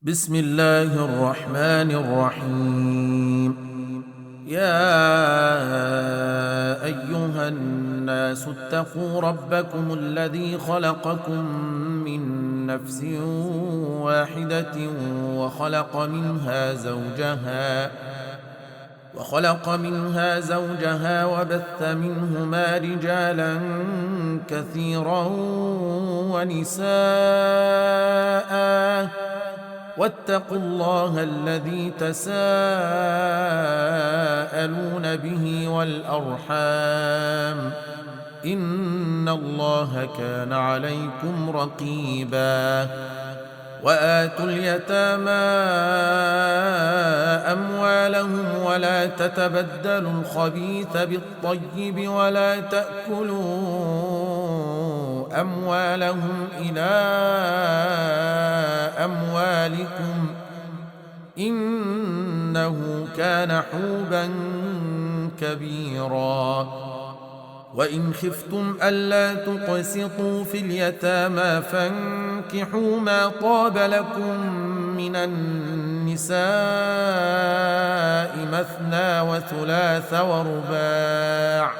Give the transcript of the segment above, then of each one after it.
بسم الله الرحمن الرحيم. يا أيها الناس اتقوا ربكم الذي خلقكم من نفس واحدة وخلق منها زوجها وبث منهما رجالا كثيرا ونساء، واتقوا الله الذي تساءلون به والأرحام، إن الله كان عليكم رقيبا. وآتوا اليتامى أموالهم ولا تتبدلوا الخبيث بالطيب ولا تأكلوا أموالهم إلى أموالكم، إنه كان حوبا كبيرا. وإن خفتم ألا تقسطوا في اليتامى فانكحوا ما طاب لكم من النساء مثنى وثلاث ورباع،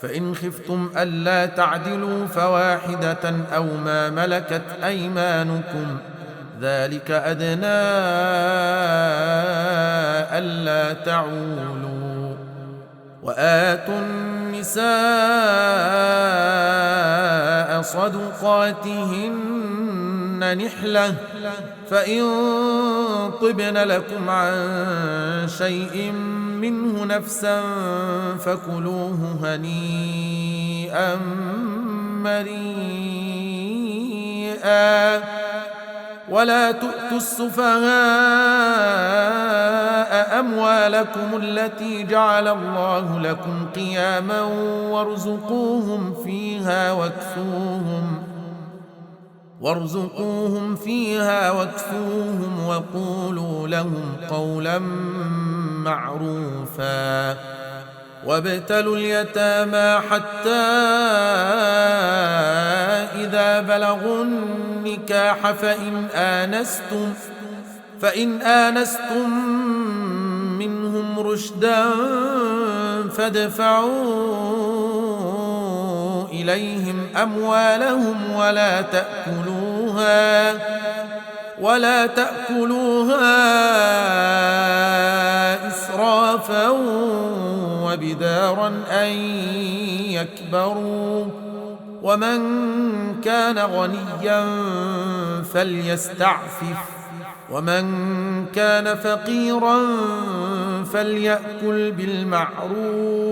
فإن خفتم ألا تعدلوا فواحدة أو ما ملكت أيمانكم، ذلك أدنى ألا تعولوا. وآتوا النساء صدقاتهن نحلة، فإن طبن لكم عن شيء منه نفسا فكلوه هنيئا مريئا. ولا تؤتوا السفهاء أموالكم التي جعل الله لكم قياما وارزقوهم فيها واكسوهم وقولوا لهم قولا معروفا. وابتلوا اليتامى حتى إذا بلغوا النكاح فإن آنستم منهم رشدا فادفعوا إليهم أموالهم ولا تأكلوها إسرافا وبدارا أن يكبروا، ومن كان غنيا فليستعفف، ومن كان فقيرا فليأكل بالمعروف.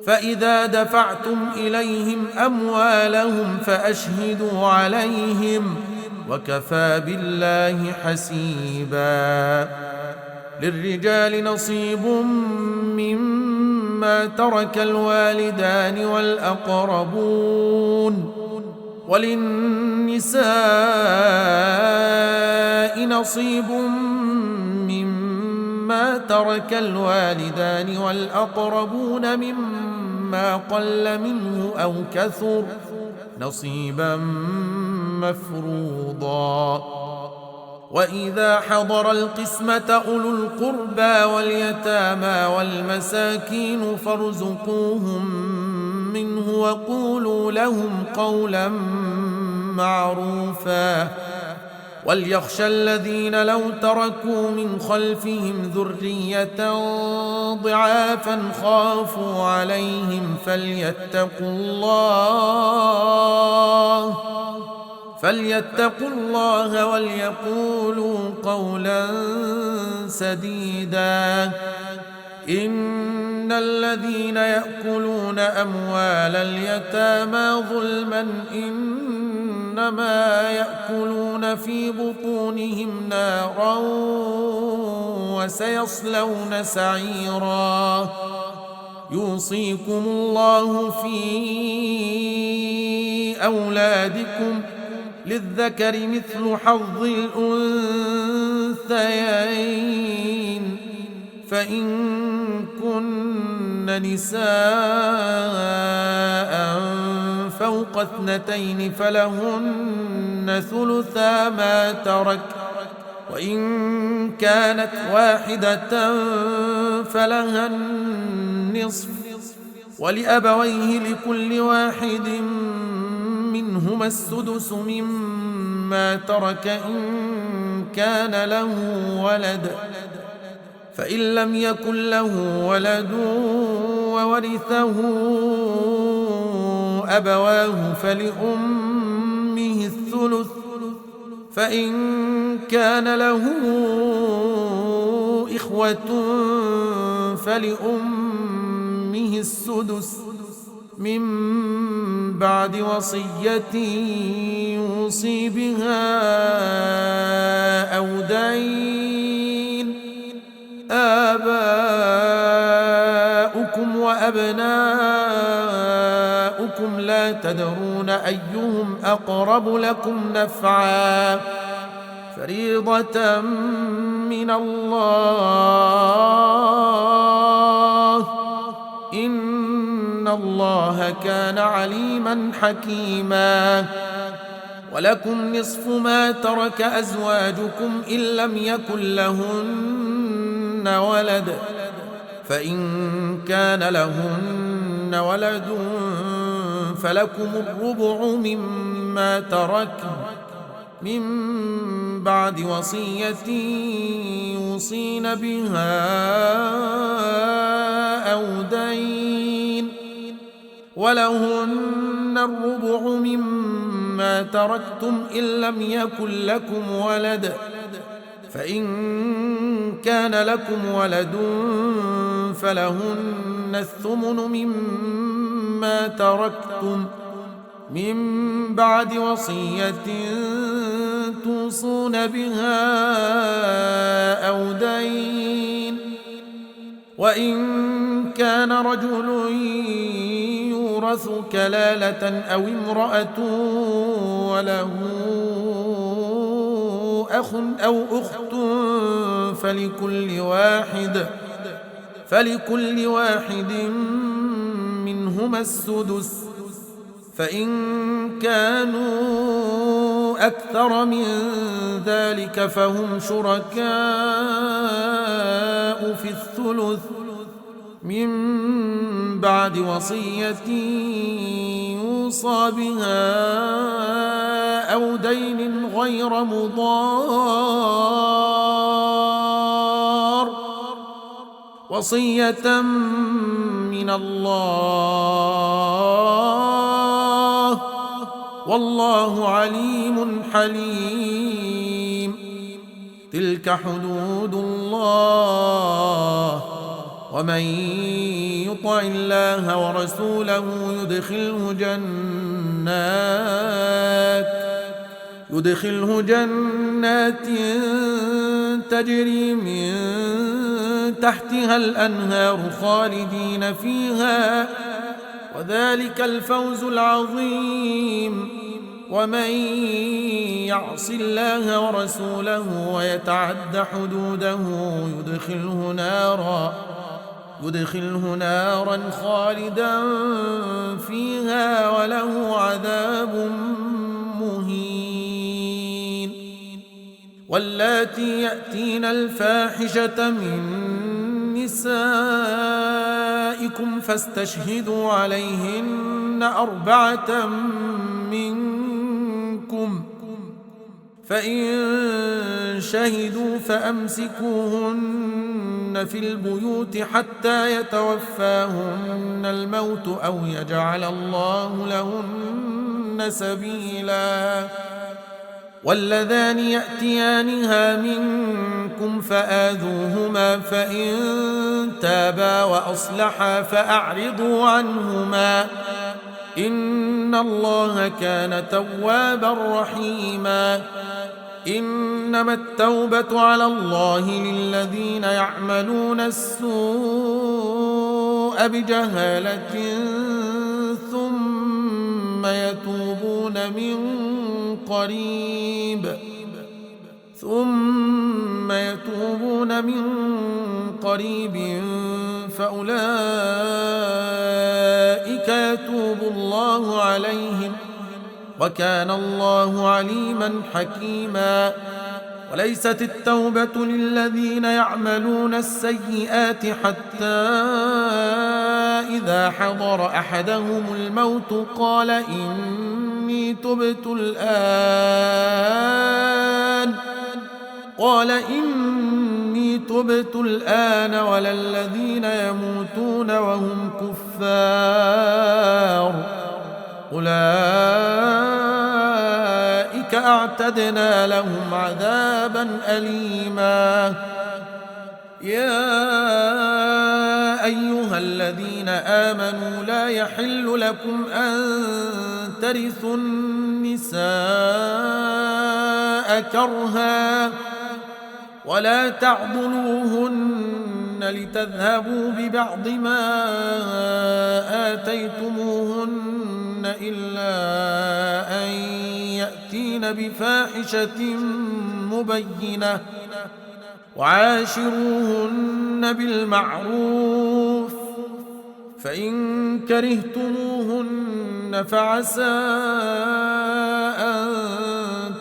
فإذا دفعتم إليهم أموالهم فأشهدوا عليهم، وكفى بالله حسيبا. للرجال نصيب مما ترك الوالدان والأقربون، وللنساء نصيب مما ترك الوالدان والأقربون مما قل منه أو كثر، نصيبا مفروضا. وإذا حضر القسمة أولو القربى واليتامى والمساكين فارزقوهم منه وقولوا لهم قولا معروفا. وليخشى الذين لو تركوا من خلفهم ذرية ضعافا خافوا عليهم فليتقوا الله وليقولوا قولا سديدا. إن الذين يأكلون أموال اليتامى ظلما إنما يأكلون في بطونهم نارا وسيصلون سعيرا. يوصيكم الله في أولادكم، للذكر مثل حظ الأنثيين، فإن كن نساء فوق اثنتين فلهن ثلثا ما ترك، وإن كانت واحدة فلها النصف، ولأبويه لكل واحد منهما السدس مما ترك إن كان له ولد، فإن لم يكن له ولد وورثه أبواه فلأمه الثلث، فإن كان له إخوة فلأمه السدس من بعد وصية يوصي بها أو دين. آباؤكم وأبناؤكم لا تدرون أيهم أقرب لكم نفعا، فريضة من الله، إن الله كان عليما حكيما. ولكم نصف ما ترك أزواجكم إن لم يكن لهن ولد، فإن كان لهن ولد فلكم الربع مما تركن من بعد وصية يوصين بها أو دين، ولهن الربع مما تركتم إن لم يكن لكم ولد، فإن كان لكم ولد فلهن الثمن مما تركتم من بعد وصية توصون بها أو دين. وإن كان رجل يورث كلالة أو امرأة وله أخ أو أخت فلكل واحد منهما السدس، فإن كانوا أكثر من ذلك فهم شركاء في الثلث من بعد وصية يوصى بها أو دين غير مضار، وصية من الله، والله عليم حليم. تلك حدود الله، ومن يطع الله ورسوله يدخله جنات تجري من تحتها الأنهار خالدين فيها، وذلك الفوز العظيم. ومن يعص الله ورسوله ويتعد حدوده يدخله نارا خالدا فيها وله عذاب مهين. واللاتي يأتين الفاحشة من نسائكم فاستشهدوا عليهن 4 منكم، فإن شهدوا فأمسكوهن في البيوت حتى يتوفاهن الموت أو يجعل الله لهن سبيلا. واللذان يأتيانها منكم فآذوهما، فإن تابا وأصلحا فأعرضوا عنهما، إن الله كان توابا رحيما. إنما التوبة على الله للذين يعملون السوء بجهالة ثم يتوبون من قريب فأولئك يتوب الله الله عليهم وكان الله عليما حكيما. وليست التوبة للذين يعملون السيئات حتى إذا حضر أحدهم الموت قال إني تبت الآن ولا الذين يموتون وهم كفار أولئك أعتدنا لهم عذابا أليما. يا أيها الذين آمنوا لا يحل لكم أن ترثوا النساء كرها ولا تعضلوهن لتذهبوا ببعض ما آتيتموهن إلا أن يأتين بفاحشة مبينة وعاشروهن بالمعروف فإن كرهتموهن فعسى أن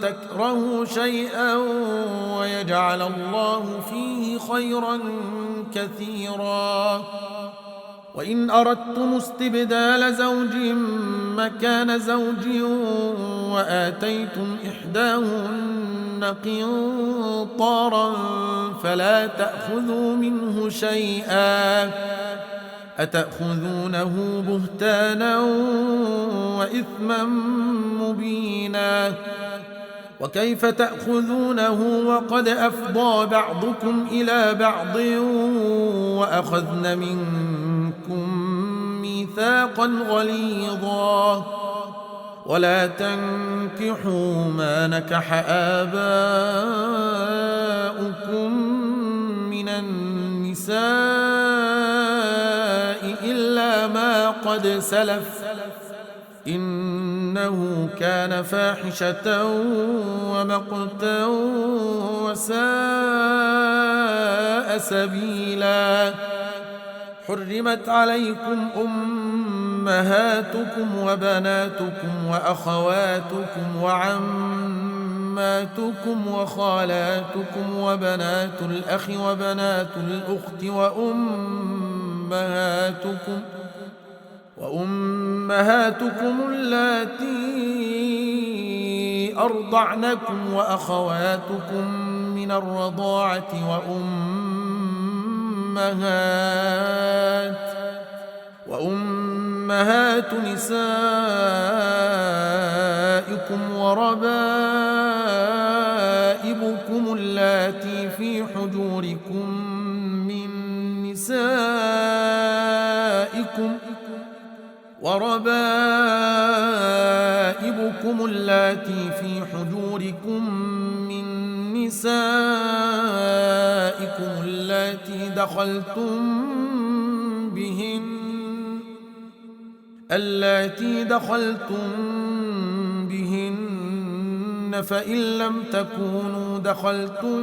تكرهوا شيئا ويجعل الله فيه خيرا كثيرا. وإن أردتم استبدال زوج مكان زوج وآتيتم إحداهن قنطارا فلا تأخذوا منه شيئا أتأخذونه بهتانا وإثما مبينا. وكيف تأخذونه وقد أفضى بعضكم إلى بعض وأخذن منكم ميثاقا غليظا. ولا تنكحوا ما نكح آباؤكم من النساء إلا ما قد سلف إنه كان فاحشة ومقتا وساء سبيلا. حرمت عليكم أمهاتكم وبناتكم وأخواتكم وعماتكم وخالاتكم وبنات الأخ وبنات الأخت وأمهاتكم اللاتي أرضعنكم وأخواتكم من الرضاعة وأمهات نسائكم وربائبكم اللاتي في حجوركم من نسائكم اللاتي دخلتم بهن فإن لم تكونوا دخلتم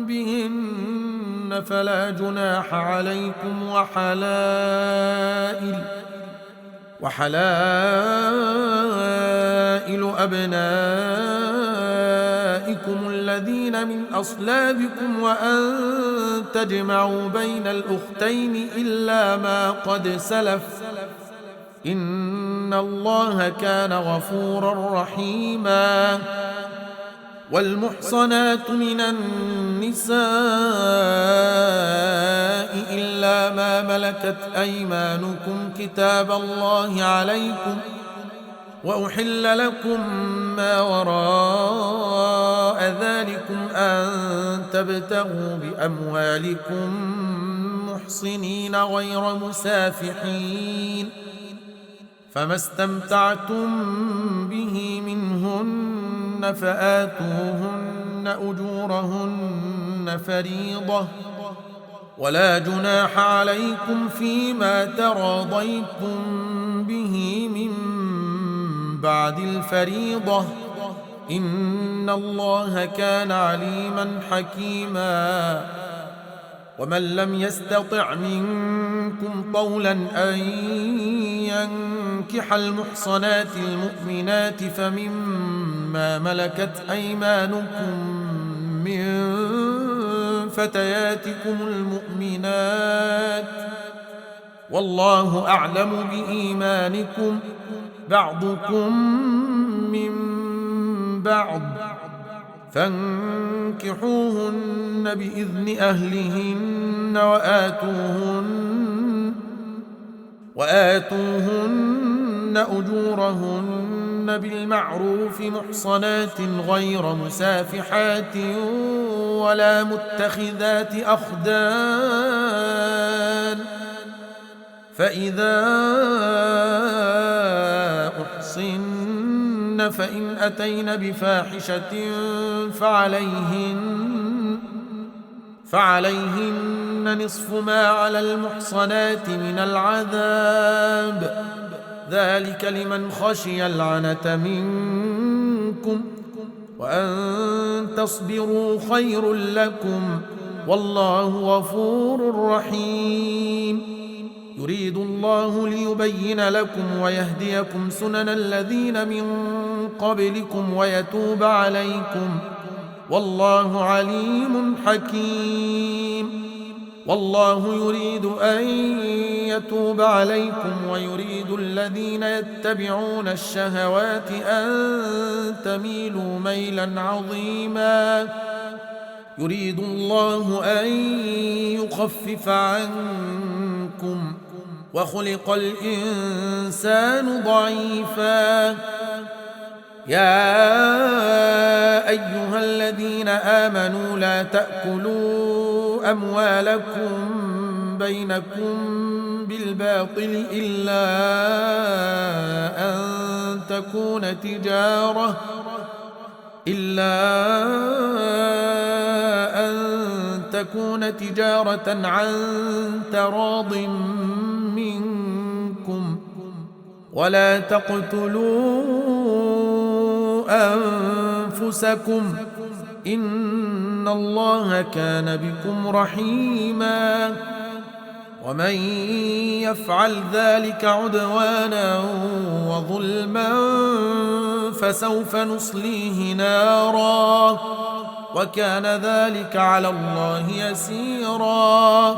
بهن فلا جناح عليكم وحلائل أبنائكم الذين من أصلابكم وأن تجمعوا بين الأختين إلا ما قد سلف إن الله كان غفورا رحيما. والمحصنات من النساء إلا ما ملكت أيمانكم كتاب الله عليكم وأحل لكم ما وراء ذلكم أن تبتغوا بأموالكم محصنين غير مسافحين فما استمتعتم به منهن فآتوهن أجورهن فريضة ولا جناح عليكم فيما تراضيتم به من بعد الفريضة إن الله كان عليما حكيما. ومن لم يستطع منكم طولا أن ينكح المحصنات المؤمنات فمما ملكت أيمانكم من فتياتكم المؤمنات والله أعلم بإيمانكم بعضكم من بعض فانكحوهن بإذن أهلهن وآتوهن أجورهن بالمعروف محصنات غير مسافحات ولا متخذات أخدان فإذا أحصن فإن أتين بفاحشة فعليهن نصف ما على المحصنات من العذاب ذلك لمن خشي العنة منكم وأن تصبروا خير لكم والله غفور رحيم يريد الله ليبين لكم ويهديكم سنن الذين من قبلكم ويتوب عليكم والله عليم حكيم والله يريد أن يتوب عليكم ويريد الذين يتبعون الشهوات أن تميلوا ميلا عظيما يريد الله أن يخفف عنكم وخلق الإنسان ضعيفا يا أيها الذين آمنوا لا تأكلوا أموالكم بينكم بالباطل إلا أن تكون تجارة عن تراض منكم ولا تقتلوا أنفسكم إن الله كان بكم رحيما ومن يفعل ذلك عدوانا وظلما فسوف نصليه نارا وكان ذلك على الله يسيرا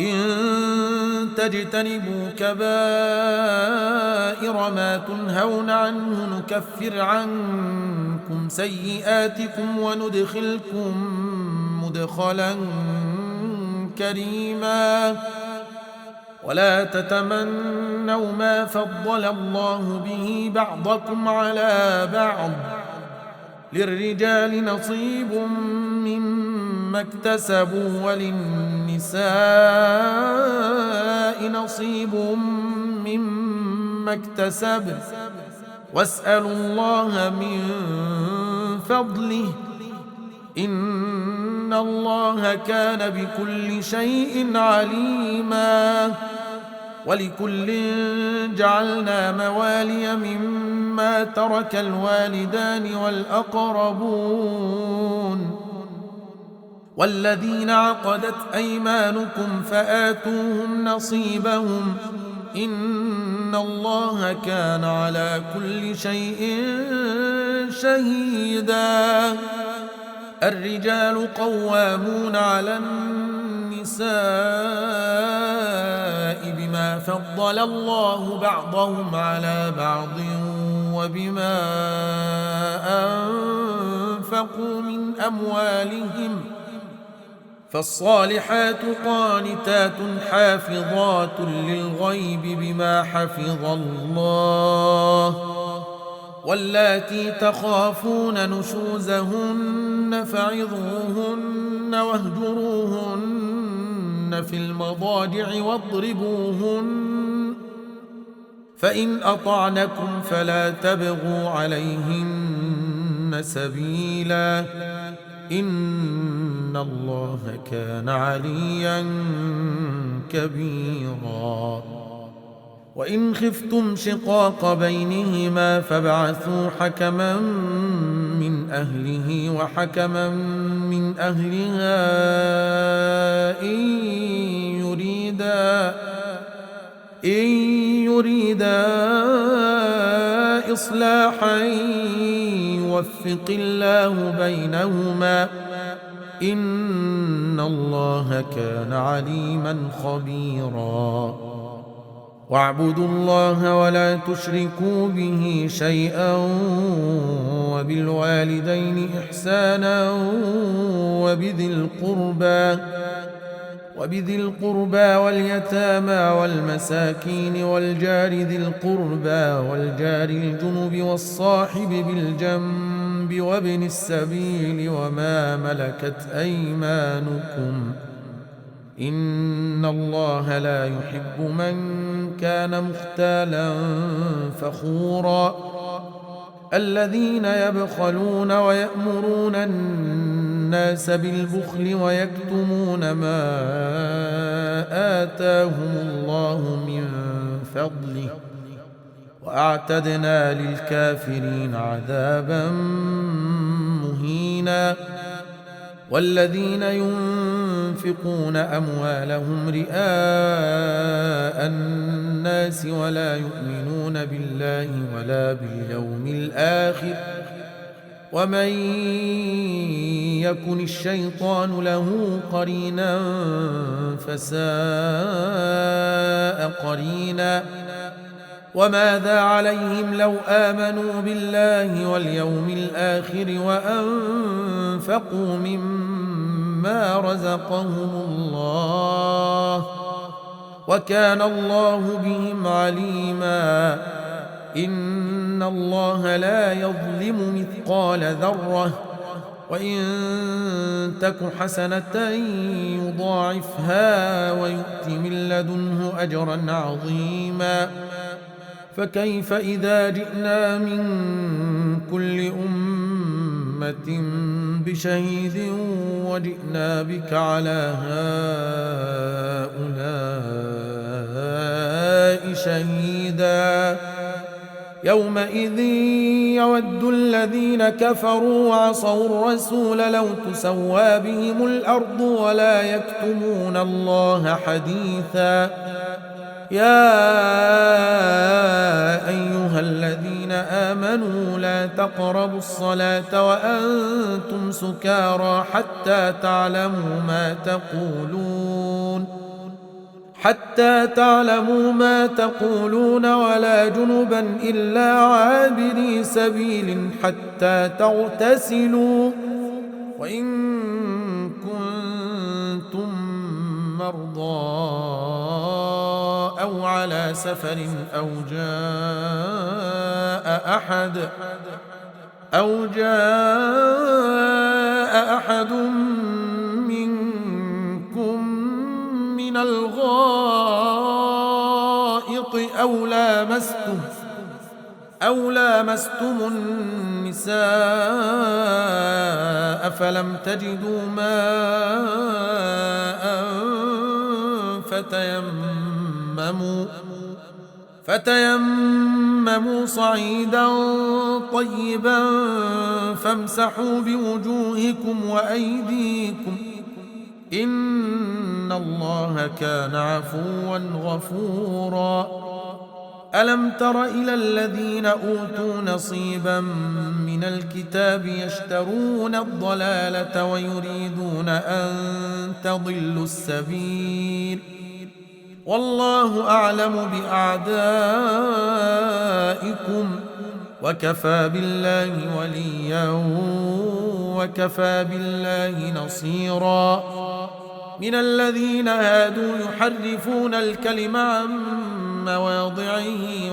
إن تجتنبوا كبائر ما تنهون عنه نكفر عنكم سيئاتكم وندخلكم مدخلا كريما ولا تتمنوا ما فضل الله به بعضكم على بعض للرجال نصيب مما اكتسبوا وللنساء نصيب مما اكتسب واسألوا الله من فضله إن الله كان بكل شيء عليما ولكل جعلنا موالي مما ترك الوالدان والأقربون والذين عقدت أيمانكم فآتوهم نصيبهم إن الله كان على كل شيء شهيدا الرجال قوامون على النساء بما فضل الله بعضهم على بعض وبما أنفقوا من أموالهم فالصالحات قانتات حافظات للغيب بما حفظ الله واللاتي تخافون نشوزهن فعظوهن واهجروهن في المضاجع واضربوهن فإن أطعنكم فلا تبغوا عليهن سبيلا إن الله كان عليا كبيرا وإن خفتم شقاق بينهما فابعثوا حكما من أهله وحكما من أهلها إن يريدا إصلاحا يوفق الله بينهما إن الله كان عليما خبيرا واعبدوا الله ولا تشركوا به شيئا وبالوالدين إحسانا وبذي القربى واليتامى والمساكين والجار ذي القربى والجار الجنب والصاحب بالجنب وابن السبيل وما ملكت أيمانكم إن الله لا يحب من كان مختالا فخورا الذين يبخلون ويأمرون الناس بالبخل ويكتمون ما آتاهم الله من فضله وأعتدنا للكافرين عذابا مهينا والذين ينفقون أموالهم رئاء الناس ولا يؤمنون بالله ولا باليوم الآخر ومن يكن الشيطان له قرينا فساء قرينا وماذا عليهم لو آمنوا بالله واليوم الآخر وأنفقوا مما رزقهم الله وكان الله بهم عليما إن الله لا يظلم مثقال ذرة وإن تك حسنة يضاعفها ويؤت من لدنه أجرا عظيما فكيف إذا جئنا من كل أمة بشهيد وجئنا بك على هؤلاء شهيدا يومئذ يود الذين كفروا وعصوا الرسول لو تسوى بهم الأرض ولا يكتمون الله حديثا يا أيها الذين آمنوا لا تقربوا الصلاة وأنتم سكارى حتى تعلموا ما تقولون ولا جنبا إلا عابري سبيل حتى تغتسلوا وإن كنتم مرضى أو على سفر أو جاء أحد منكم من الغائط أو لامستم النساء فلم تجدوا ماء فتيمموا صعيدا طيبا فامسحوا بوجوهكم وأيديكم إن الله كان عفوا غفورا ألم تر إلى الذين أوتوا نصيبا من الكتاب يشترون الضلالة ويريدون أن تضلوا السبيل والله أعلم بأعدائكم وكفى بالله وليا وكفى بالله نصيرا من الذين هادوا يحرفون الكلم عن مواضعه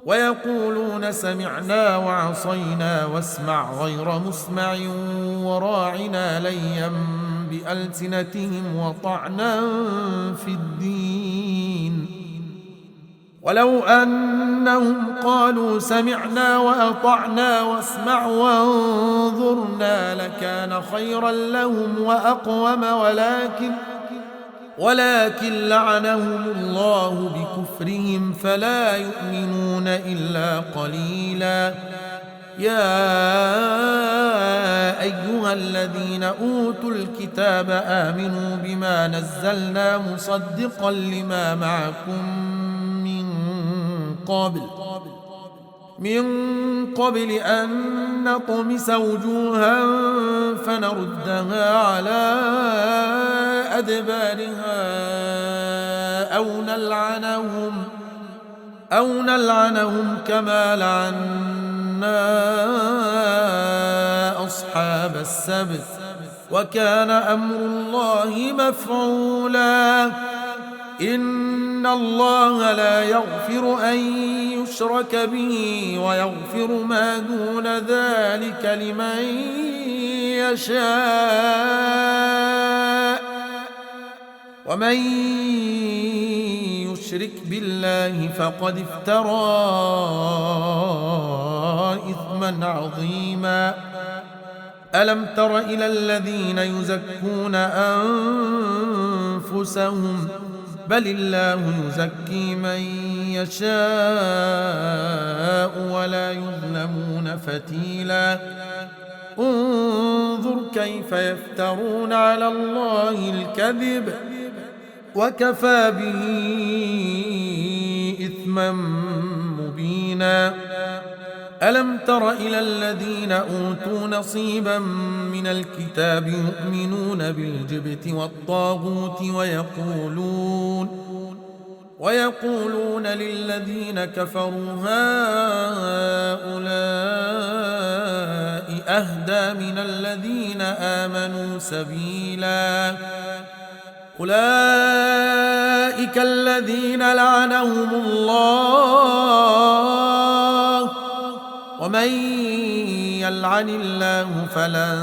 ويقولون سمعنا وعصينا واسمع غير مسمع وراعنا ليا بألسنتهم وطعنا في الدين ولو أنهم قالوا سمعنا وأطعنا واسمع وانظرنا لكان خيرا لهم وأقوم ولكن لعنهم الله بكفرهم فلا يؤمنون إلا قليلا يا أيها الذين أوتوا الكتاب آمنوا بما نزلنا مصدقا لما معكم من قبل أن نطمس وجوها فنردها على أدبارها أو نلعنهم كما لعنا أصحاب السبت وكان أمر الله مفعولا. إن الله لا يغفر أن يشرك به ويغفر ما دون ذلك لمن يشاء ومن يشرك بالله فقد افترى إثما عظيما. ألم تر إلى الذين يزكون أنفسهم بل الله يزكي من يشاء ولا يظلمون فتيلا. انظر كيف يفترون على الله الكذب وكفى به إثما مبينا. ألم تر إلى الذين أوتوا نصيبا من الكتاب يؤمنون بالجبت والطاغوت ويقولون للذين كفروا هؤلاء أهدى من الذين آمنوا سبيلا. أولئك الذين لعنهم الله ومن يلعن الله فلن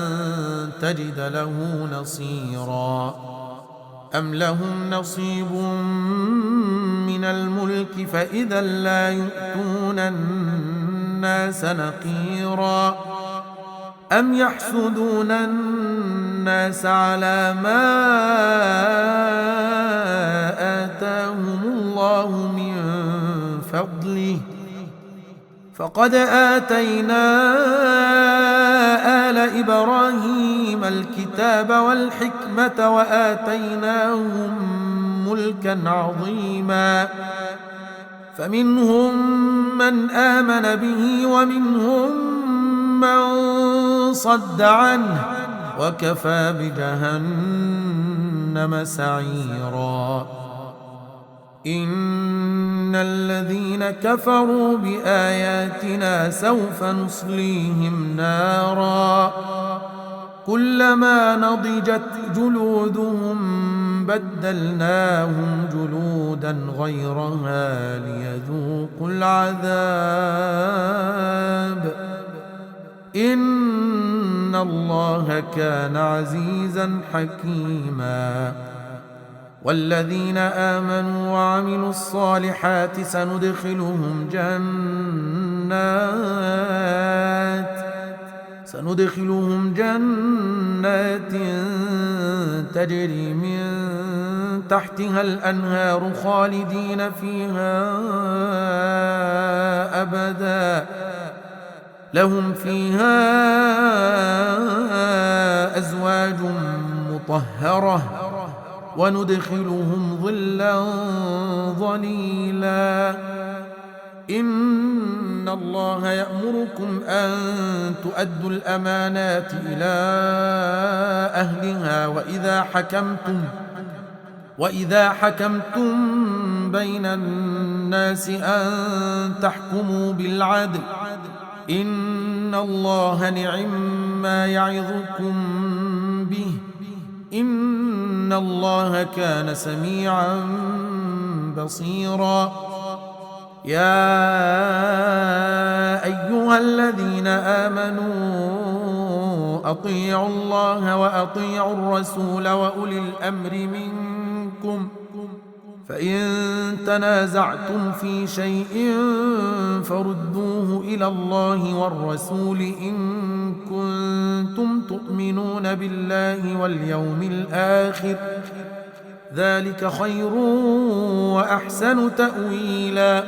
تجد له نصيرا. أم لهم نصيب من الملك فإذا لا يؤتون الناس نقيرا. أم يحسدون الناس على ما آتاهم الله من فضله فقد آتينا آل إبراهيم الكتاب والحكمة وآتيناهم ملكا عظيما. فمنهم من آمن به ومنهم من صد عنه وكفى بجهنم سعيرا. إن الذين كفروا بآياتنا سوف نصليهم نارا كلما نضجت جلودهم بدلناهم جلودا غيرها ليذوقوا العذاب إن الله كان عزيزا حكيما. والذين آمنوا وعملوا الصالحات سندخلهم جنات تجري من تحتها الأنهار خالدين فيها أبدا لهم فيها أزواج مطهرة وندخلهم ظلا ظليلا. إن الله يأمركم أن تؤدوا الأمانات إلى أهلها وإذا حكمتم بين الناس أن تحكموا بالعدل إن الله نعم يعظكم به إن الله كان سميعا بصيرا. يا أيها الذين آمنوا أطيعوا الله وأطيعوا الرسول وأولي الأمر منكم فإن تنازعتم في شيء فردوه إلى الله والرسول إن كنتم تؤمنون بالله واليوم الآخر ذلك خير وأحسن تأويلا.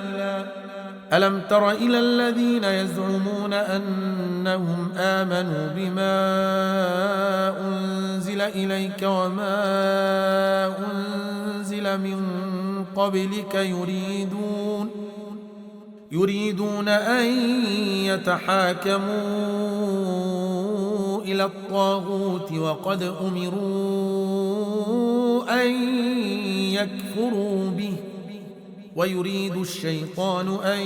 ألم تر إلى الذين يزعمون أنهم آمنوا بما أنزل إليك وما أنزل من قبلك يريدون أن يتحاكموا إلى الطاغوت وقد أمروا أن يكفروا به ويريد الشيطان أن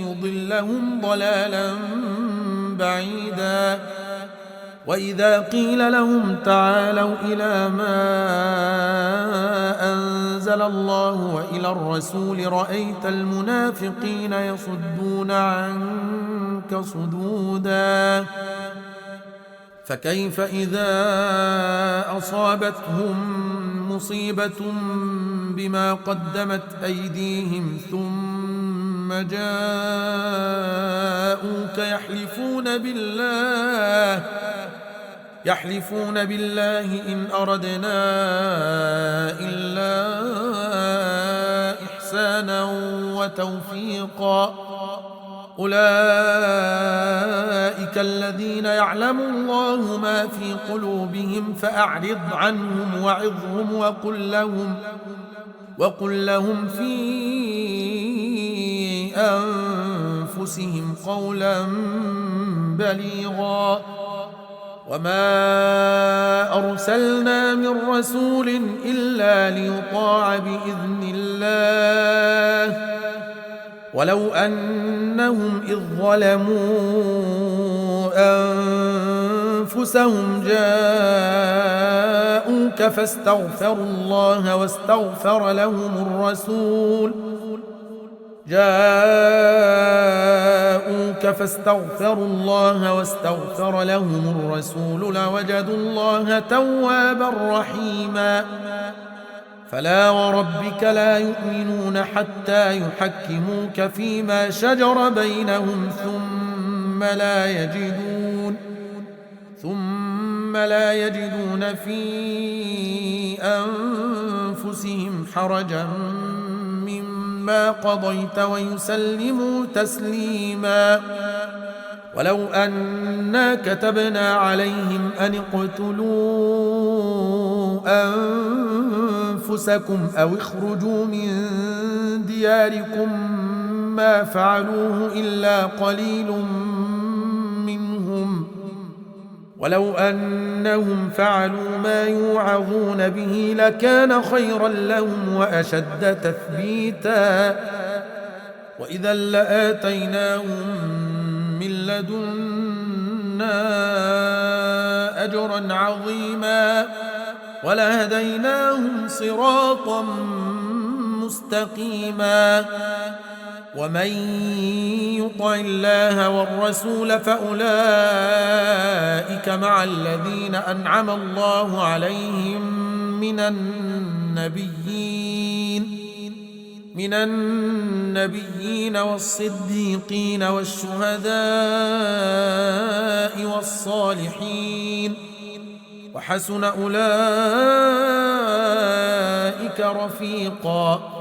يضلهم ضلالا بعيدا وإذا قيل لهم تعالوا إلى ما أنزل الله وإلى الرسول رأيت المنافقين يصدون عنك صدودا فكيف إذا أصابتهم مصيبة بما قدمت أيديهم ثم جاءوك يحلفون بالله إن أردنا إلا إحسانا وتوفيقا أولئك الذين يعلم الله ما في قلوبهم فأعرض عنهم وعظهم وقل لهم في أنفسهم قولا بليغا وما أرسلنا من رسول إلا ليطاع بإذن الله ولو أنهم إذ ظلموا أنفسهم جاءوك فاستغفروا الله واستغفر لهم الرسول لوجدوا الله توابا رحيما فلا وربك لا يؤمنون حتى يحكموك فيما شجر بينهم ثم لا يجدون في أنفسهم حرجا مما قضيت ويسلموا تسليما ولو أنا كتبنا عليهم أن اقتلوا أنفسكم أو اخرجوا من دياركم ما فعلوه إلا قليل منهم ولو أنهم فعلوا ما يوعظون به لكان خيرا لهم وأشد تثبيتا وإذا لآتيناهم من لدنا أجرا عظيما ولهديناهم صراطا مستقيما ومن يطع الله والرسول فأولئك مع الذين أنعم الله عليهم من النبيين والصديقين والشهداء والصالحين وحسن أولئك رفيقا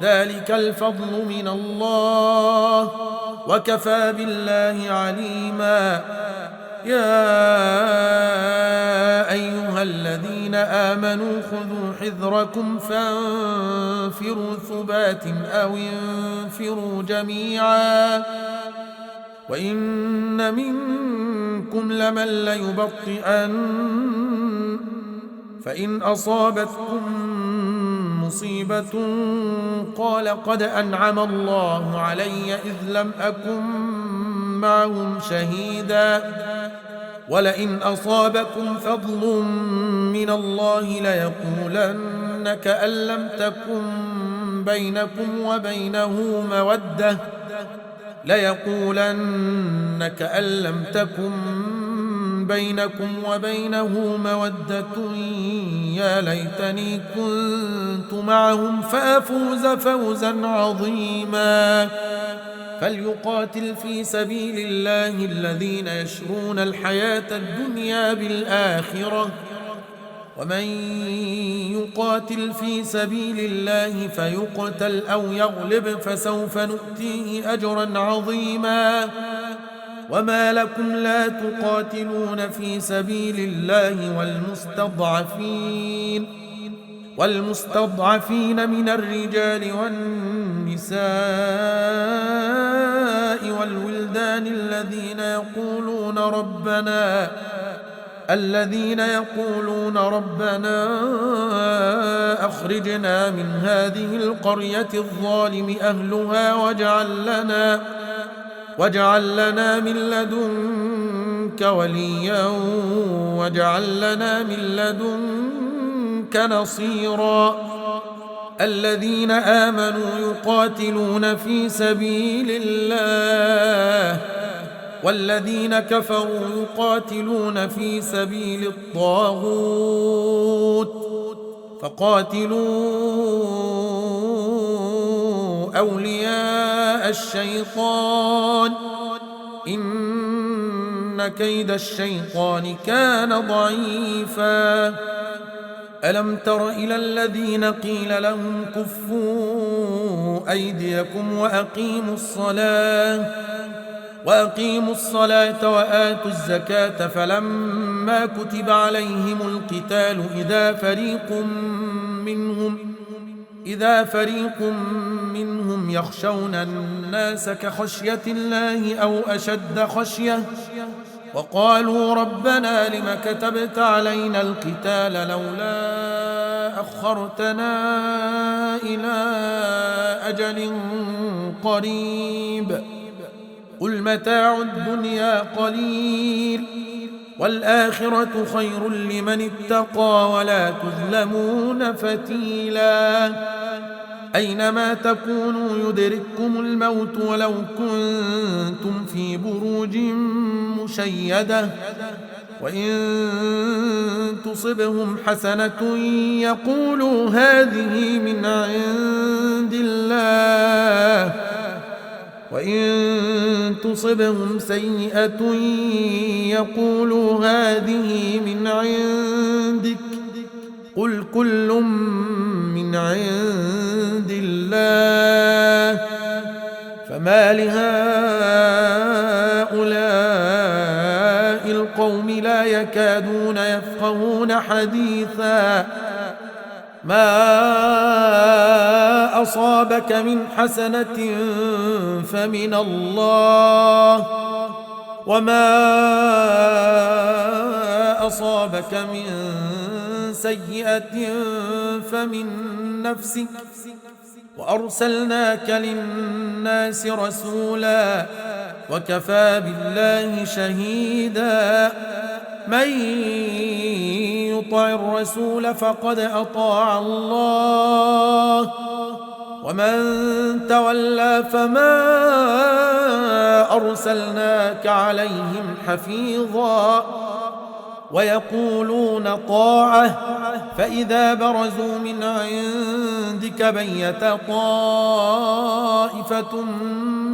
ذلك الفضل من الله وكفى بالله عليما يا أيها الذين آمنوا خذوا حذركم فانفروا ثبات أو انفروا جميعا وإن منكم لمن ليبطئن فإن أصابتكم مصيبة قال قد أنعم الله علي إذ لم أكن معهم شهيدا ولئن أصابكم فضل من الله ليقولن كأن لم تكن بينكم وبينه مودة يا ليتني كنت معهم فأفوز فوزا عظيما فليقاتل في سبيل الله الذين يشرون الحياة الدنيا بالآخرة ومن يقاتل في سبيل الله فيقتل أو يغلب فسوف نؤتيه أجرا عظيما وما لكم لا تقاتلون في سبيل الله والمستضعفين من الرجال والنساء والولدان الذين يقولون ربنا أخرجنا من هذه القرية الظالم أهلها واجعل لنا من لدنك وليا واجعل لنا من لدنك نصيرا الذين آمنوا يقاتلون في سبيل الله والذين كفروا يقاتلون في سبيل الطاغوت فقاتلوا أولياء الشيطان إن كيد الشيطان كان ضعيفا ألم تر إلى الذين قيل لهم كفوا أيديكم وأقيموا الصلاة وآتوا الزكاة فلما كتب عليهم القتال إذا فريق منهم يخشون الناس كخشية الله أو أشد خشية وقالوا ربنا لم كتبت علينا القتال لولا أخرتنا إلى أجل قريب قل متاع الدنيا قليل والآخرة خير لمن اتقى ولا تظلمون فتيلا أينما تكونوا يدرككم الموت ولو كنتم في بروج مشيدة وإن تصبهم حسنة يقولوا هذه من عند الله وإن تصبهم سيئة يقولوا هذه من عندك قل كل من عند الله فما لهؤلاء القوم لا يكادون يفقهون حديثا ما أصابك من حسنة فمن الله وما أصابك من سيئة فمن نفسك وأرسلناك للناس رسولا وكفى بالله شهيدا من يطع الرسول فقد أطاع الله ومن تولى فما أرسلناك عليهم حفيظا ويقولون طاعة فإذا برزوا من عندك بيت طائفة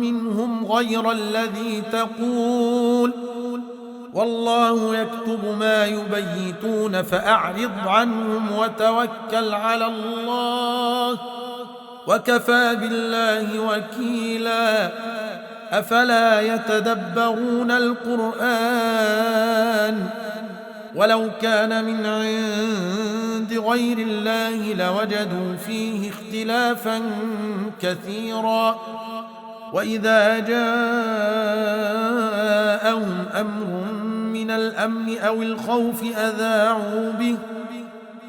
منهم غير الذي تقول والله يكتب ما يبيتون فأعرض عنهم وتوكل على الله وكفى بالله وكيلا أفلا يتدبرون القرآن ولو كان من عند غير الله لوجدوا فيه اختلافا كثيرا وإذا جاءهم أمر من الأمن أو الخوف أذاعوا به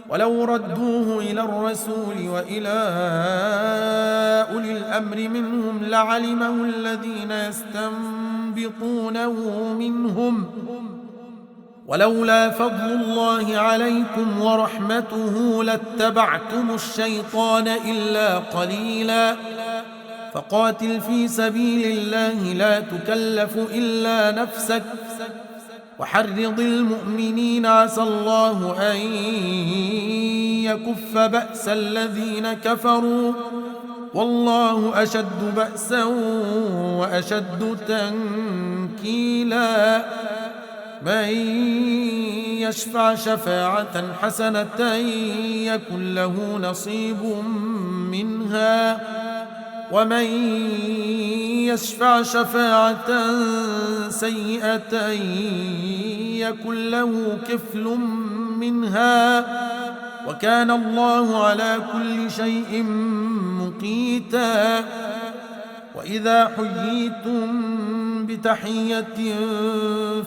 ولو ردوه إلى الرسول وإلى أولي الأمر منهم لعلمه الذين يستنبطونه منهم ولولا فضل الله عليكم ورحمته لاتبعتم الشيطان إلا قليلا فقاتل في سبيل الله لا تكلف إلا نفسك وحرض المؤمنين عسى الله أن يكف بأس الذين كفروا والله أشد بأسا وأشد تنكيلا من يشفع شفاعة حسنة يكن له نصيب منها ومن يشفع شفاعة سيئة يكن له كفل منها وكان الله على كل شيء مقيتا. وإذا حييتم بتحية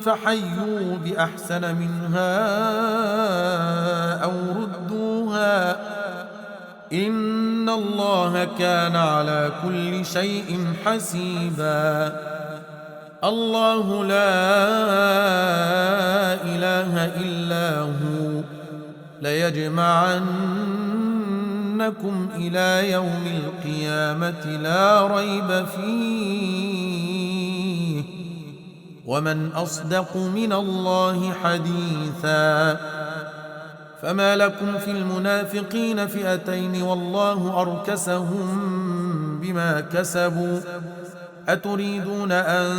فحيوا بأحسن منها أو ردوها إن الله كان على كل شيء حسيبا. الله لا إله إلا هو ليجمعنكم إلى يوم القيامة لا ريب فيه ومن أصدق من الله حديثا. فما لكم في المنافقين فئتين والله أركسهم بما كسبوا أتريدون أن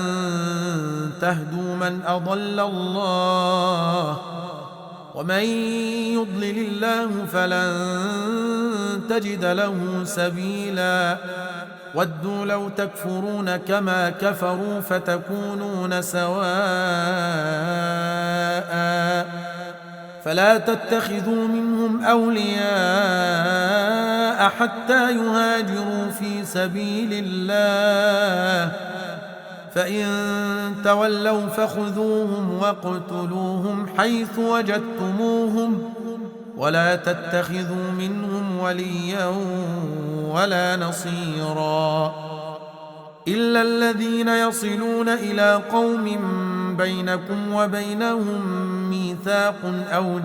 تهدوا من أضل الله ومن يضلل الله فلن تجد له سبيلا. ودوا لو تكفرون كما كفروا فتكونون سواء فلا تتخذوا منهم أولياء حتى يهاجروا في سبيل الله فإن تولوا فخذوهم واقتلوهم حيث وجدتموهم ولا تتخذوا منهم وليا ولا نصيرا إلا الذين يصلون إلى قوم بينكم وبينهم ميثاق أو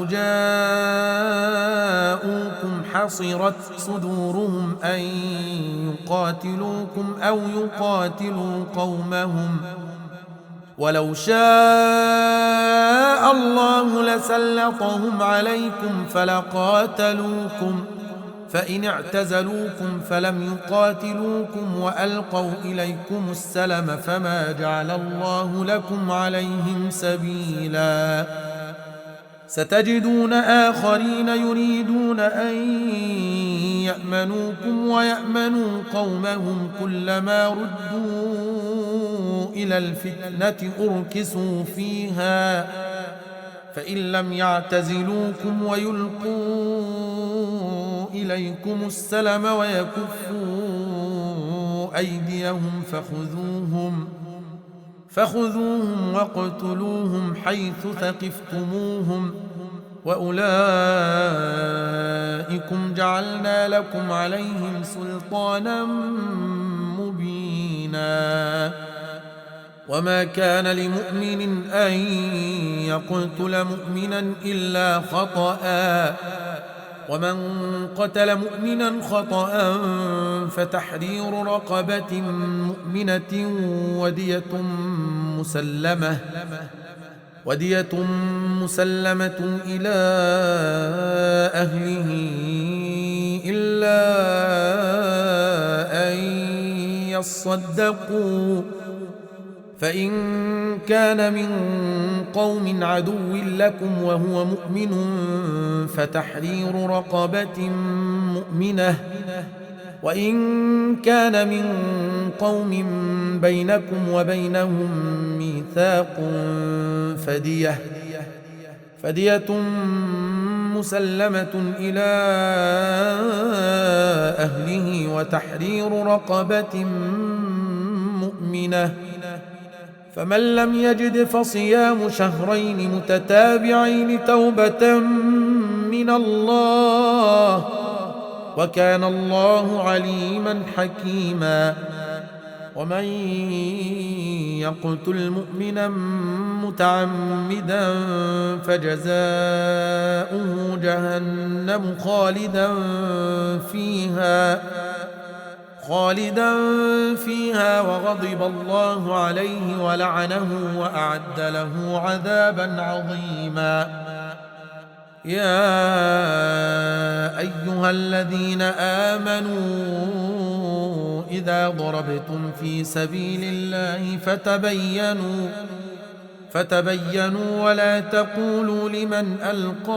جاءوكم حصرت صدورهم أن يقاتلوكم أو يقاتلوا قومهم ولو شاء الله لسلطهم عليكم فلقاتلوكم فإن اعتزلوكم فلم يقاتلوكم وألقوا إليكم السلم فما جعل الله لكم عليهم سبيلا. ستجدون آخرين يريدون أن يأمنوكم ويأمنوا قومهم كلما ردوا إلى الفتنة أركسوا فيها فإن لم يعتزلوكم ويلقوا إليكم السلم ويكفوا أيديهم فخذوهم واقتلوهم حيث ثقفتموهم وأولئكم جعلنا لكم عليهم سلطانا مبينا. وما كان لمؤمن أن يقتل مؤمنا إلا خطأ ومن قتل مؤمنا خطأ فتحرير رقبة مؤمنة ودية مسلمة إلى أهله إلا أن يصدقوا فإن كان من قوم عدو لكم وهو مؤمن فتحرير رقبة مؤمنة وإن كان من قوم بينكم وبينهم ميثاق فدية مسلمة إلى أهله وتحرير رقبة مؤمنة فمن لم يجد فصيام شهرين متتابعين توبة من الله وكان الله عليما حكيما. ومن يقتل مؤمنا متعمدا فجزاؤه جهنم خالدا فيها وغضب الله عليه ولعنه وأعد له عذابا عظيما. يا أيها الذين آمنوا إذا ضربتم في سبيل الله فتبينوا ولا تقولوا لمن ألقى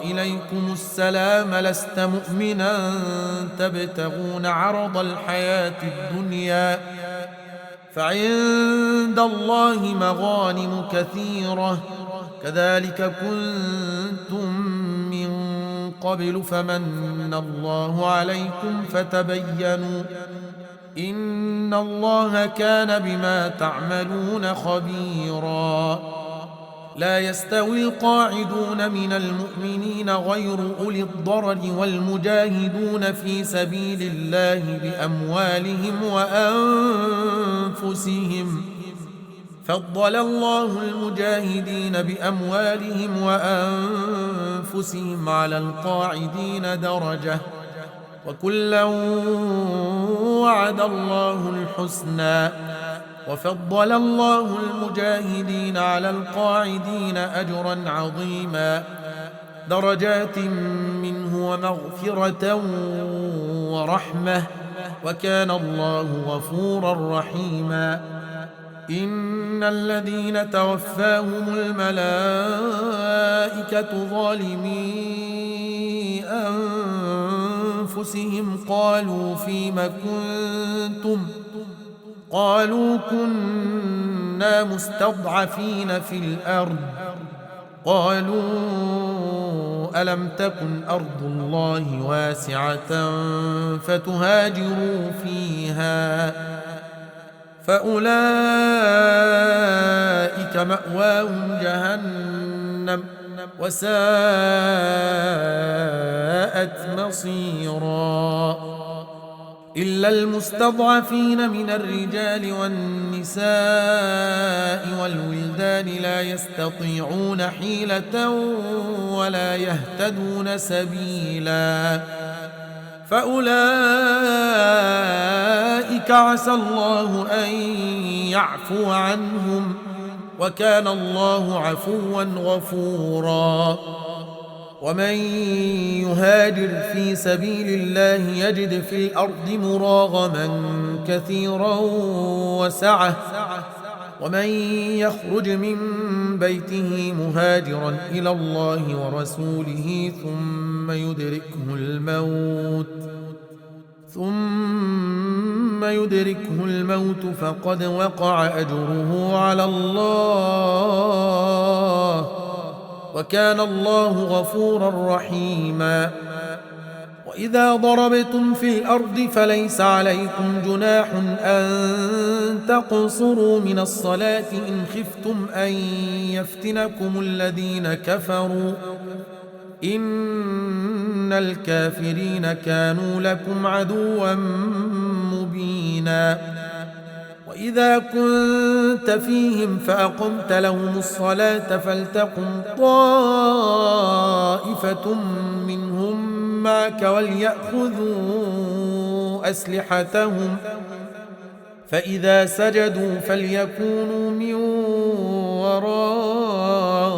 إليكم السلام لست مؤمنا تبتغون عرض الحياة الدنيا فعند الله مغانم كثيرة كذلك كنتم من قبل فمن الله عليكم فتبينوا إن الله كان بما تعملون خبيرا لا يستوي القاعدون من المؤمنين غير أولي الضرر والمجاهدون في سبيل الله بأموالهم وأنفسهم فضل الله المجاهدين بأموالهم وأنفسهم على القاعدين درجة وكلا وعد الله الحسنى وفضل الله المجاهدين على القاعدين أجرا عظيما درجات منه ومغفرة ورحمة وكان الله غفورا رحيما إن الذين توفاهم الملائكة ظالمي أنفسهم قالوا فيم كنتم قالوا كنا مستضعفين في الأرض قالوا ألم تكن أرض الله واسعة فتهاجروا فيها فأولئك مأواهم جهنم وساءت مصيرا إلا المستضعفين من الرجال والنساء والولدان لا يستطيعون حيلة ولا يهتدون سبيلا فأولئك عسى الله أن يعفو عنهم وكان الله عفوا غفورا ومن يهاجر في سبيل الله يجد في الأرض مراغما كثيرا وسعة ومن يخرج من بيته مهاجرا إلى الله ورسوله ثم يدركه الموت فقد وقع أجره على الله وكان الله غفورا رحيما وإذا ضربتم في الأرض فليس عليكم جناح أن تقصروا من الصلاة إن خفتم أن يفتنكم الذين كفروا إن الكافرين كانوا لكم عدوا مبينا وإذا كنت فيهم فأقمت لهم الصلاة فلتقم طائفة منهم معك وليأخذوا أسلحتهم فإذا سجدوا فليكونوا من ورائكم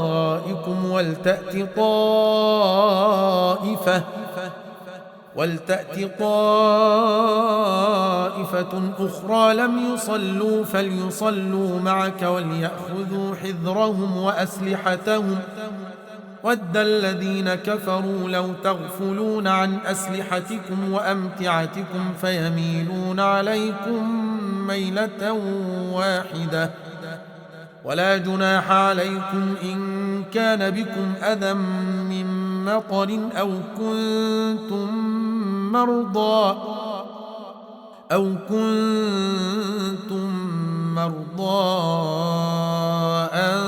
ولتأت طائفة أخرى لم يصلوا فليصلوا معك وليأخذوا حذرهم وأسلحتهم ود الذين كفروا لو تغفلون عن أسلحتكم وأمتعتكم فيميلون عليكم ميلة واحدة ولا جناح عليكم إن كان بكم أذى من مطر أو كنتم مرضى أن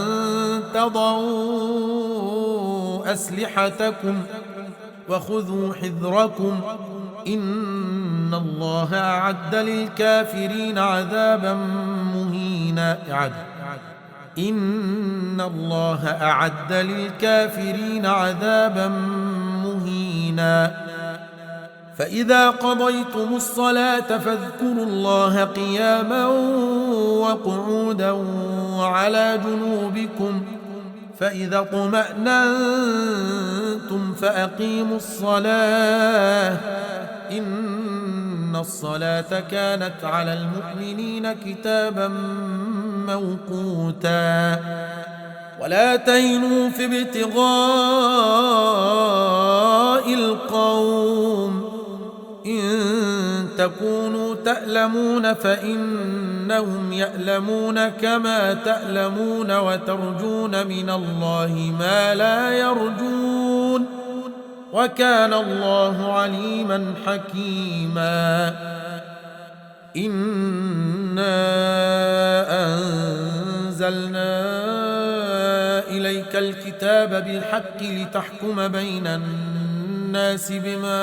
تضعوا أسلحتكم وخذوا حذركم إن الله أعد للكافرين عذابا مهينا إن الله أعد للكافرين عذابا مهينا فإذا قضيتم الصلاة فاذكروا الله قياما وقعودا وعلى جنوبكم فإذا اطمأننتم فأقيموا الصلاة إن إن الصلاة كانت على المؤمنين كتابا موقوتا ولا تهنوا في ابتغاء القوم إن تكونوا تألمون فإنهم يألمون كما تألمون وترجون من الله ما لا يرجون وكان الله عليما حكيما إنا أنزلنا إليك الكتاب بالحق لتحكم بين الناس بما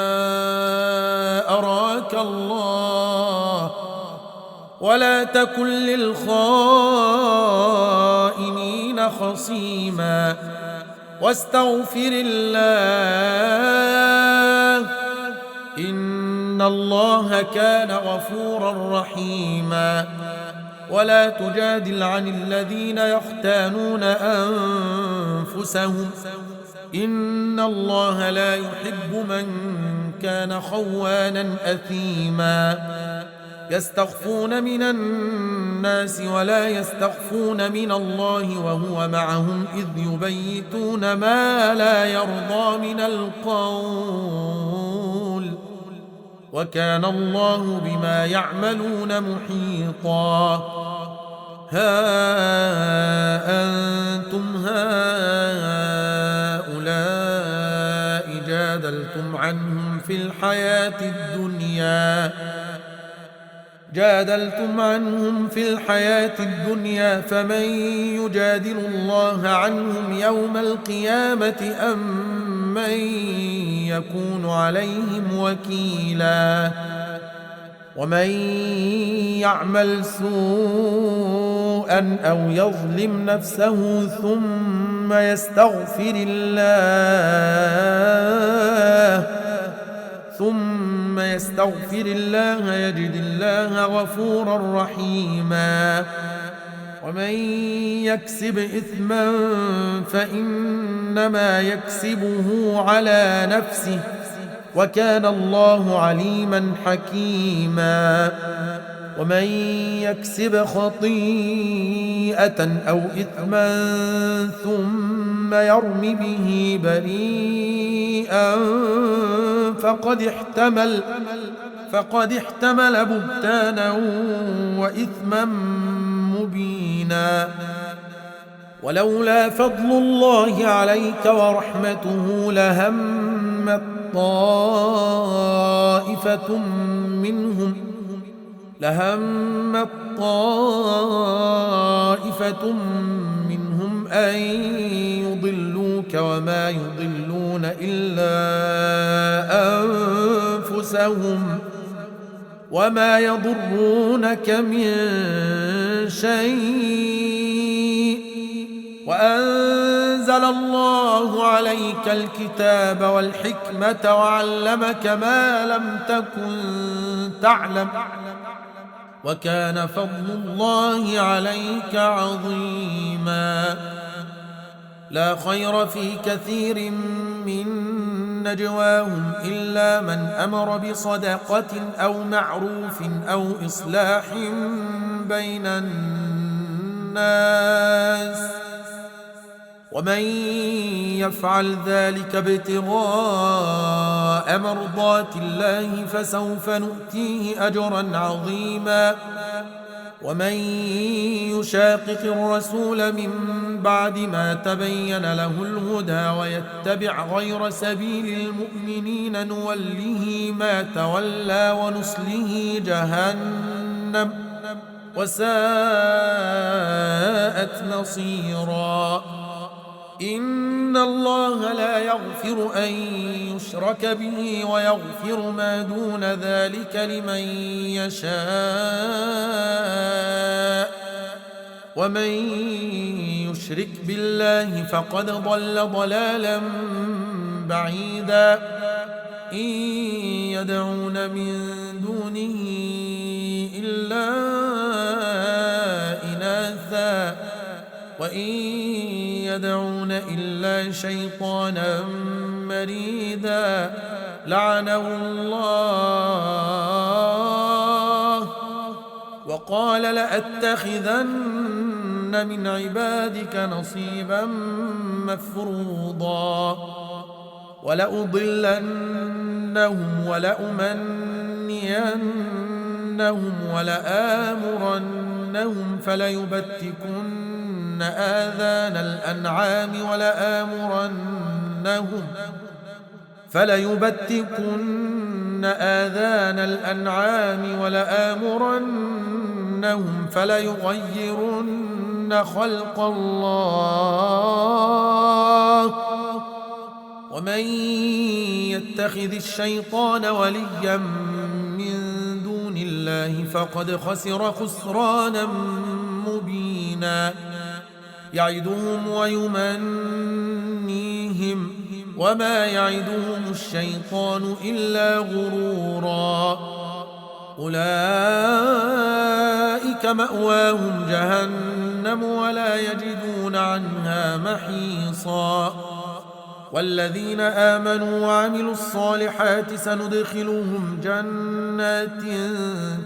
أراك الله ولا تكن للخائنين خصيما واستغفر الله إن الله كان غفورا رحيما ولا تجادل عن الذين يختانون أنفسهم إن الله لا يحب من كان خوانا أثيما يستخفون من الناس ولا يستخفون من الله وهو معهم إذ يبيتون ما لا يرضى من القول وكان الله بما يعملون محيطا ها أنتم هؤلاء جادلتم عنهم في الحياة الدنيا فمن يجادل الله عنهم يوم القيامة أم من يكون عليهم وكيلا ومن يعمل سوءا أو يظلم نفسه ثم يستغفر الله يجد الله غفورا رحيما ومن يكسب إثما فإنما يكسبه على نفسه وكان الله عليما حكيما ومن يكسب خطيئة أو إثما ثم يرم به بريئا فقد احتمل بهتانا وإثما مبينا ولولا فضل الله عليك ورحمته لهمت طائفة منهم أن يضلوك وما يضلون إلا أنفسهم وما يضرونك من شيء وأنزل الله عليك الكتاب والحكمة وعلمك ما لم تكن تعلم وكان فضل الله عليك عظيما لا خير في كثير من نجواهم إلا من أمر بصدقة أو معروف أو إصلاح بين الناس ومن يفعل ذلك ابتغاء مرضات الله فسوف نؤتيه أجرا عظيما ومن يشاقق الرسول من بعد ما تبين له الهدى ويتبع غير سبيل المؤمنين نوله ما تولى ونصله جهنم وساءت مصيرا إن الله لا يغفر أن يشرك به ويغفر ما دون ذلك لمن يشاء ومن يشرك بالله فقد ضل ضلالا بعيدا إن يدعون من دونه إلا إناثا وإن يدعون إلا شيطانا مريدا لعنه الله وقال لأتخذن من عبادك نصيبا مفروضا ولأضلنهم ولأمنينهم ولآمرنهم فليبتكن آذان الأنعام ولآمرنهم فليغيرن خلق الله ومن يتخذ الشيطان وليا من دون الله فقد خسر خسرانا مبينا يعدهم ويمنيهم وما يعدهم الشيطان إلا غرورا أولئك مأواهم جهنم ولا يجدون عنها محيصا والذين آمنوا وعملوا الصالحات سندخلهم جنات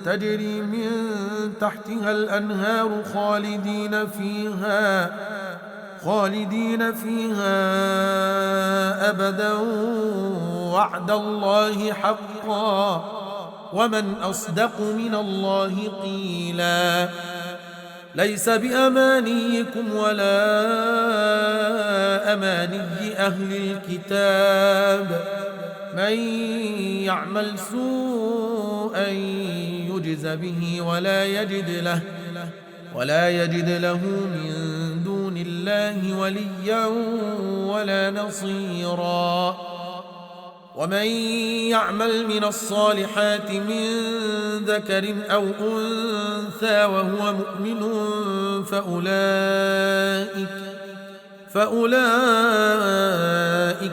تجري من تحتها الأنهار خالدين فيها أبدا وعد الله حقا ومن أصدق من الله قيلا ليس بأمانيكم ولا أماني أهل الكتاب من يعمل سوءا يجز به ولا يجد له من دون الله وليا ولا نصيرا ومن يعمل من الصالحات من ذكر أو أنثى وهو مؤمن فأولئك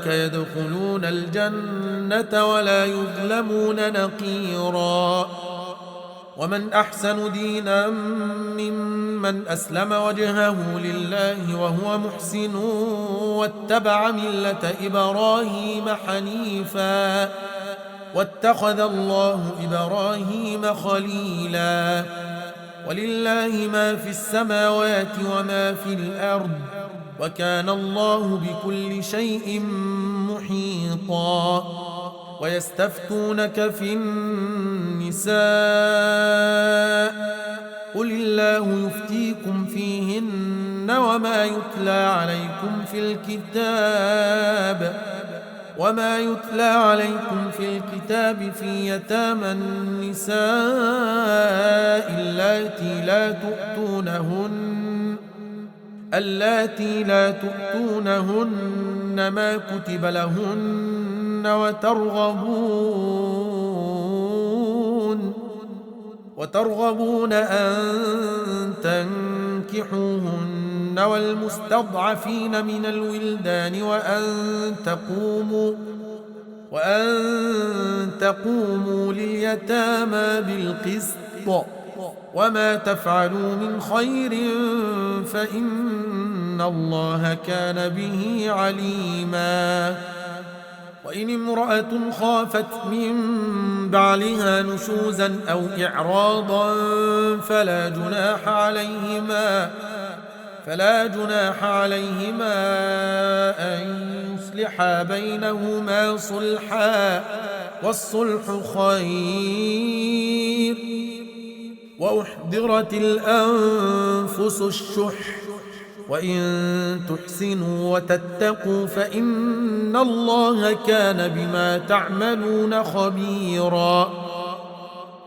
يدخلون الجنة ولا يظلمون نقيرا ومن أحسن دينا ممن أسلم وجهه لله وهو محسن واتبع ملة إبراهيم حنيفا واتخذ الله إبراهيم خليلا ولله ما في السماوات وما في الأرض وكان الله بكل شيء محيطا ويستفتونك في النساء قل الله يفتيكم فيهن وما يتلى عليكم في الكتاب في يتامى النساء اللاتي لا تؤتونهن ما كتب لهن وترغبون أن تنكحوهن والمستضعفين من الولدان وأن تقوموا لليتامى بالقسط وما تفعلوا من خير فإن الله كان به عليما وإن امرأة خافت من بعلها نشوزا أو إعراضا فلا جناح عليهما أن يصلحا بينهما صلحا والصلح خير وأحضرت الأنفس الشح وإن تحسنوا وتتقوا فإن الله كان بما تعملون خبيرا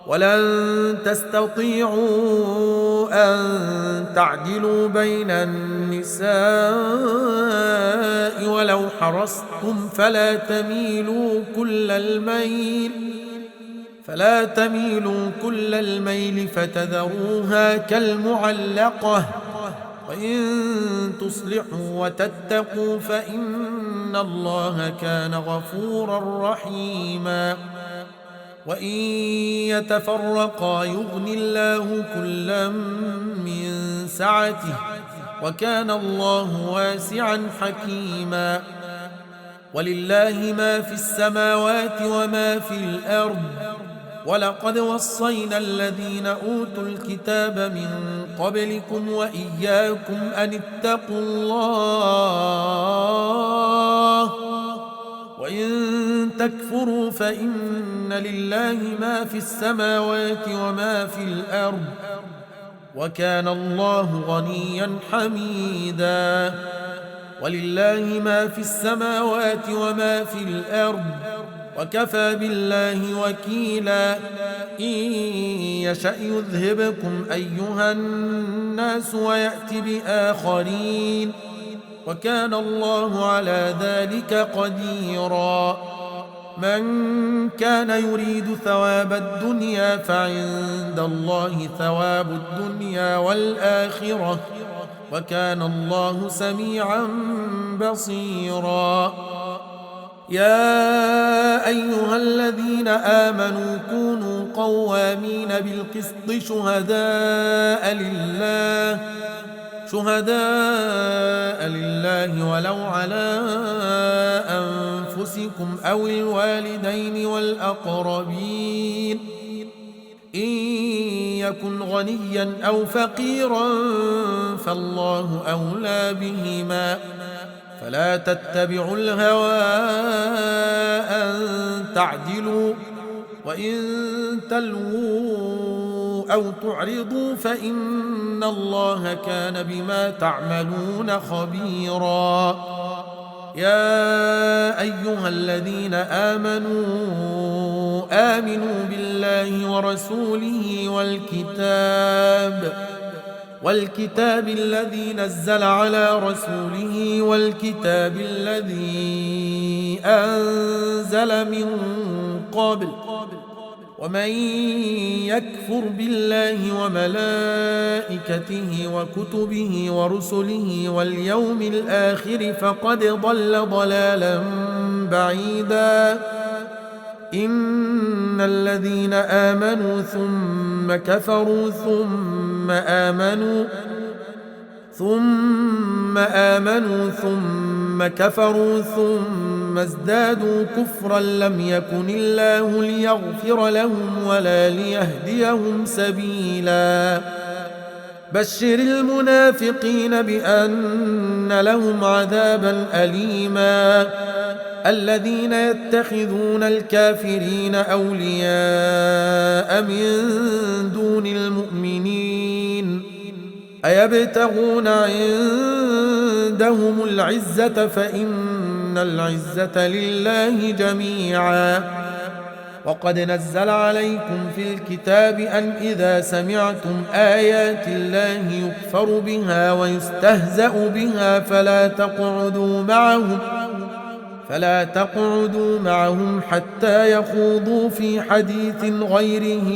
ولن تستطيعوا أن تعدلوا بين النساء ولو حرصتم فلا تميلوا كل الميل فتذروها كالمعلقة وإن تصلحوا وتتقوا فإن الله كان غفورا رحيما وإن يتفرقا يغني الله كلا من سعته وكان الله واسعا حكيما ولله ما في السماوات وما في الأرض ولقد وصينا الذين أوتوا الكتاب من قبلكم وإياكم أن اتقوا الله وإن تكفروا فإن لله ما في السماوات وما في الأرض وكان الله غنيا حميدا ولله ما في السماوات وما في الأرض وكفى بالله وكيلا إن يشأ يذهبكم أيها الناس ويأت بآخرين وكان الله على ذلك قديرا من كان يريد ثواب الدنيا فعند الله ثواب الدنيا والآخرة وكان الله سميعا بصيرا يا أيها الذين آمنوا كونوا قوامين بالقسط شهداء لله ولو على أنفسكم أو الوالدين والأقربين إن يكن غنيا أو فقيرا فالله أولى بهما فلا تتبعوا الهوى أن تعدلوا وإن تلووا أو تعرضوا فإن الله كان بما تعملون خبيرا يا أيها الذين آمنوا بالله ورسوله والكتاب الذي نزل على رسوله والكتاب الذي أنزل من قبل ومن يكفر بالله وملائكته وكتبه ورسله واليوم الآخر فقد ضل ضلالا بعيدا إن الذين آمنوا ثم كفروا ثم آمنوا ثم كفروا ثم ازدادوا كفرا لم يكن الله ليغفر لهم ولا ليهديهم سبيلا بشر المنافقين بأن لهم عذابا أليما الذين يتخذون الكافرين أولياء من دون المؤمنين أيبتغون عندهم العزة فإن العزة لله جميعا وقد نزل عليكم في الكتاب أن إذا سمعتم آيات الله يكفر بها ويستهزأ بها فلا تقعدوا معهم حتى يخوضوا في حديث غيره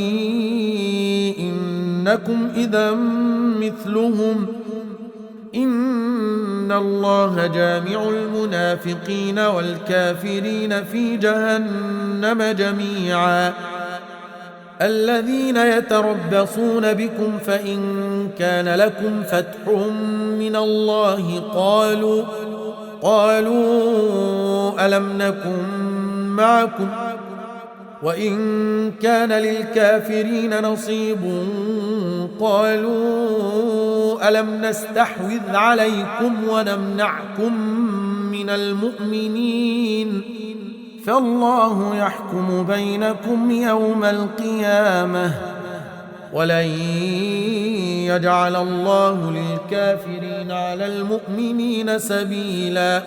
إنكم إذا مثلهم إن الله جامع المنافقين والكافرين في جهنم جميعا الذين يتربصون بكم فإن كان لكم فتح من الله قالوا ألم نكن معكم وإن كان للكافرين نصيب قالوا ألم نستحوذ عليكم ونمنعكم من المؤمنين فالله يحكم بينكم يوم القيامة ولن يجعل الله للكافرين على المؤمنين سبيلا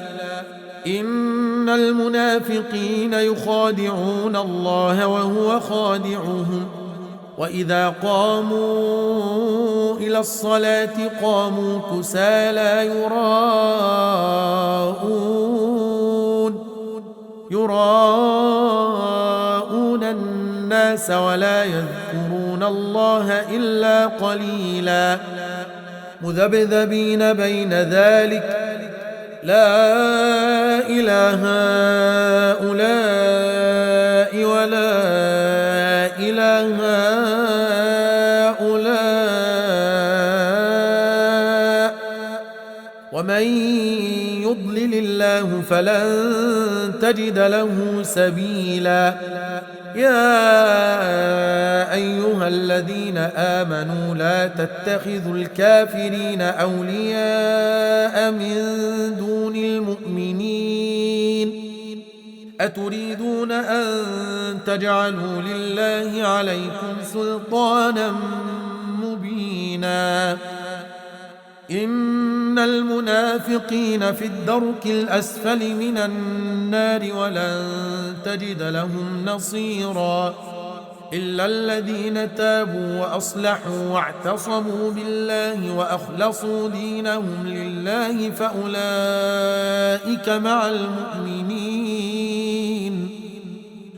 إن المنافقين يخادعون الله وهو خادعهم وإذا قاموا إلى الصلاة قاموا كسالى يراءون الناس ولا يذكرون الله إلا قليلا مذبذبين بين ذلك لا إله هؤلاء ولا إله هؤلاء ومن يضلل الله فلن تجد له سبيلا. يا أيها الذين آمنوا لا تتخذوا الكافرين أولياء من دون المؤمنين أتريدون أن تجعلوا لله عليكم سلطانا مبينا. إن المنافقين في الدرك الأسفل من النار ولن تجد لهم نصيرا إلا الذين تابوا وأصلحوا واعتصموا بالله وأخلصوا دينهم لله فأولئك مع المؤمنين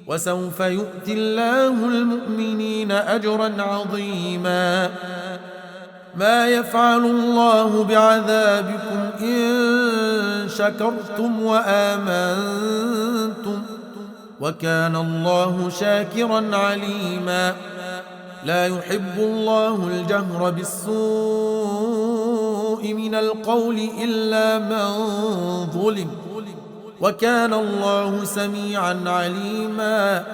وسوف يؤتي الله المؤمنين أجرا عظيما. ما يفعل الله بعذابكم إن شكرتم وآمنتم وكان الله شاكرا عليما. لا يحب الله الجهر بالسوء من القول إلا من ظلم وكان الله سميعا عليما.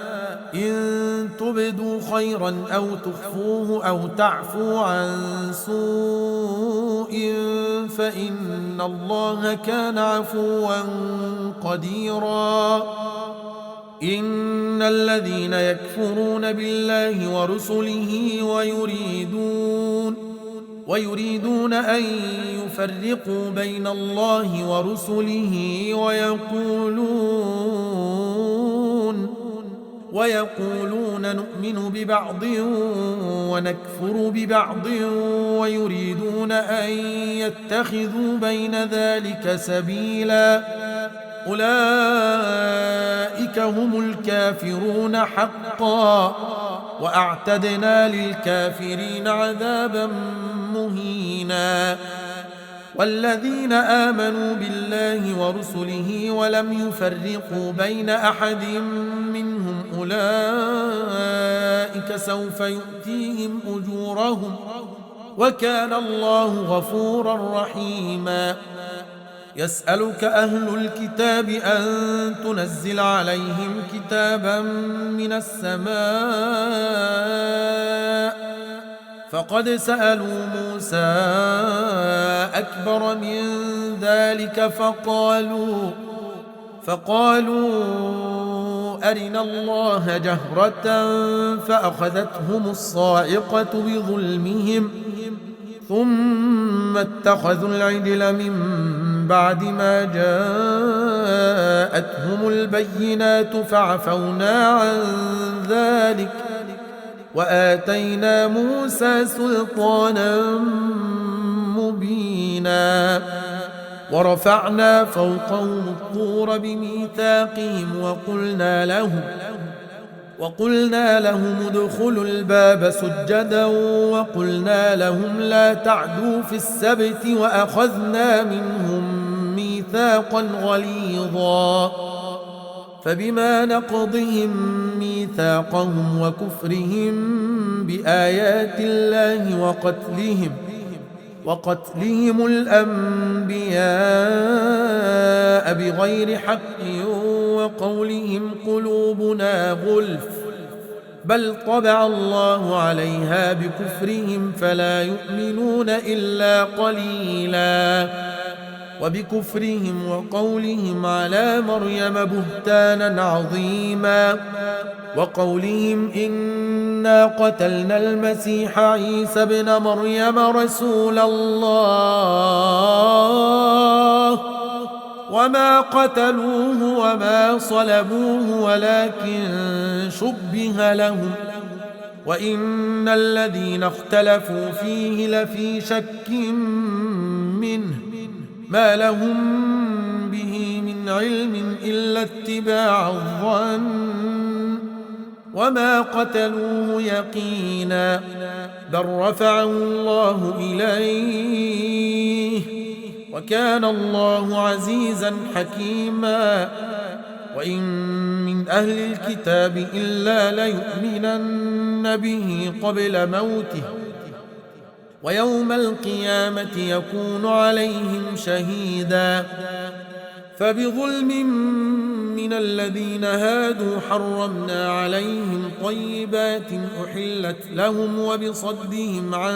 إن تبدوا خيرا أو تخفوه أو تعفو عن سوء فإن الله كان عفوا قديرا. إن الذين يكفرون بالله ورسله ويريدون أن يفرقوا بين الله ورسله ويقولون نؤمن ببعض ونكفر ببعض ويريدون أن يتخذوا بين ذلك سبيلا أولئك هم الكافرون حقا وأعتدنا للكافرين عذابا مهينا. والذين آمنوا بالله ورسله ولم يفرقوا بين أحد منهم أولئك سوف يؤتيهم أجورهم وكان الله غفورا رحيما. يسألك أهل الكتاب أن تنزل عليهم كتابا من السماء فقد سألوا موسى أكبر من ذلك فقالوا أرنا الله جهرة فأخذتهم الصاعقة بظلمهم ثم اتخذوا العجل من بعد ما جاءتهم البينات فعفونا عن ذلك وآتينا موسى سلطانا مبينا. ورفعنا فوقهم الطور بميثاقهم وقلنا لهم ادخلوا الباب سجدا وقلنا لهم لا تعدوا في السبت وأخذنا منهم ميثاقا غليظا. فبما نقضهم ميثاقهم وكفرهم بآيات الله وقتلهم الأنبياء بغير حق وقولهم قلوبنا غلف بل طبع الله عليها بكفرهم فلا يؤمنون إلا قليلا. وبكفرهم وقولهم على مريم بهتانا عظيما وقولهم إنا قتلنا المسيح عيسى ابن مريم رسول الله وما قتلوه وما صلبوه ولكن شبه لهم وإن الذين اختلفوا فيه لفي شك منه ما لهم به من علم إلا اتباع الظن وما قتلوه يقينا بل رفعه الله إليه وكان الله عزيزا حكيما. وإن من أهل الكتاب إلا ليؤمنن به قبل موته ويوم القيامة يكون عليهم شهيدا. فبظلم من الذين هادوا حرمنا عليهم طيبات أحلت لهم وبصدهم عن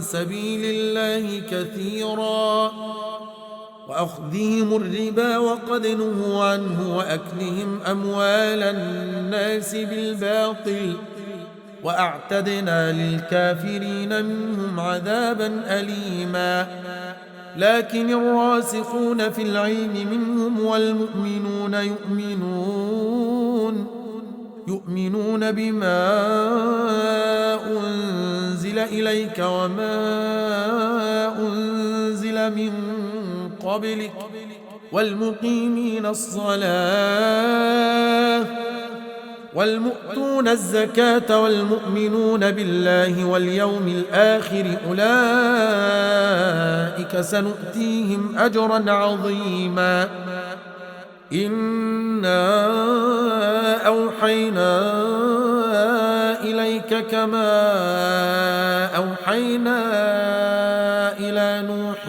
سبيل الله كثيرا وأخذهم الربا وقد نهوا عنه وأكلهم أموال الناس بالباطل وأعتدنا للكافرين منهم عذابا أليما لكن الراسخون في العلم منهم والمؤمنون يؤمنون بما أنزل إليك وما أنزل من قبلك والمقيمين الصلاة والمؤتون الزكاة والمؤمنون بالله واليوم الآخر أولئك سنؤتيهم أجرا عظيما إنا أوحينا إليك كما أوحينا إلى نوح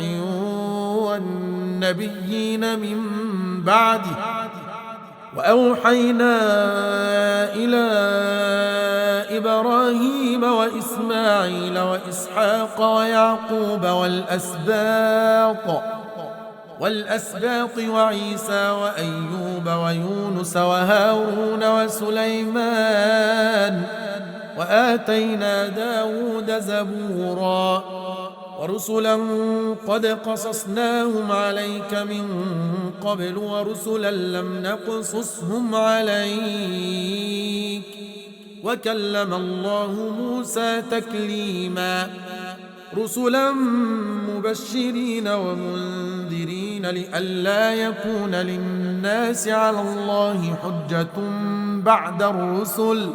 والنبيين من بعده وأوحينا إلى إبراهيم وإسماعيل وإسحاق ويعقوب والأسباط وعيسى وأيوب ويونس وهارون وسليمان وآتينا داود زبورا ورسلا قد قصصناهم عليك من قبل ورسلا لم نقصصهم عليك وكلم الله موسى تكليما رسلا مبشرين ومنذرين لئلا يكون للناس على الله حجة بعد الرسل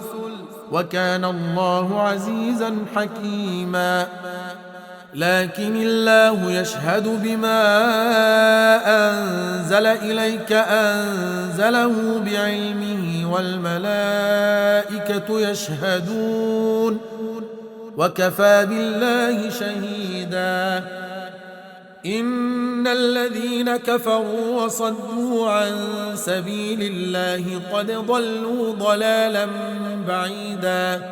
وكان الله عزيزا حكيما لكن الله يشهد بما أنزل إليك أنزله بعلمه والملائكة يشهدون وكفى بالله شهيدا إن الذين كفروا وصدوا عن سبيل الله قد ضلوا ضلالا بعيدا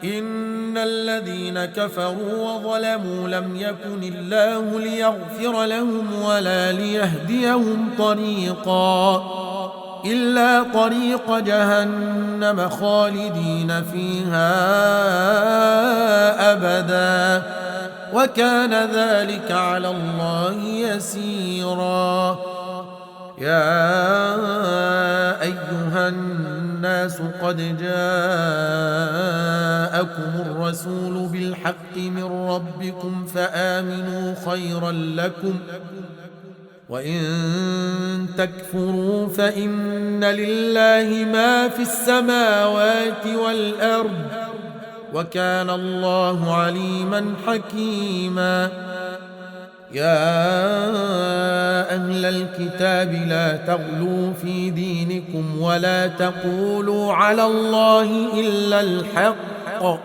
إن الذين كفروا وظلموا لم يكن الله ليغفر لهم ولا ليهديهم طريقا إلا طريق جهنم خالدين فيها أبدا وكان ذلك على الله يسيرا يا أيها الناس قد جاءكم الرسول بالحق من ربكم فآمنوا خيرا لكم وإن تكفروا فإن لله ما في السماوات والأرض وكان الله عليما حكيما يا أهل الكتاب لا تغلوا في دينكم ولا تقولوا على الله إلا الحق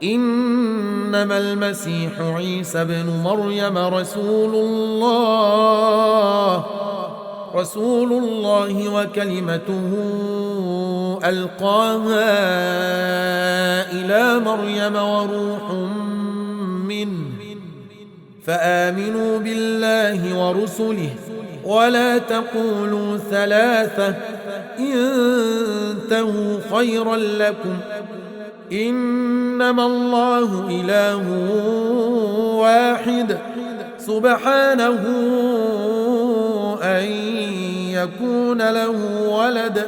إنما المسيح عيسى بن مريم رسول الله وكلمته ألقاها إلى مريم وروح منه فآمنوا بالله ورسله ولا تقولوا ثلاثة انتهوا خيرا لكم إنما الله إله واحد سبحانه أن يكون له ولد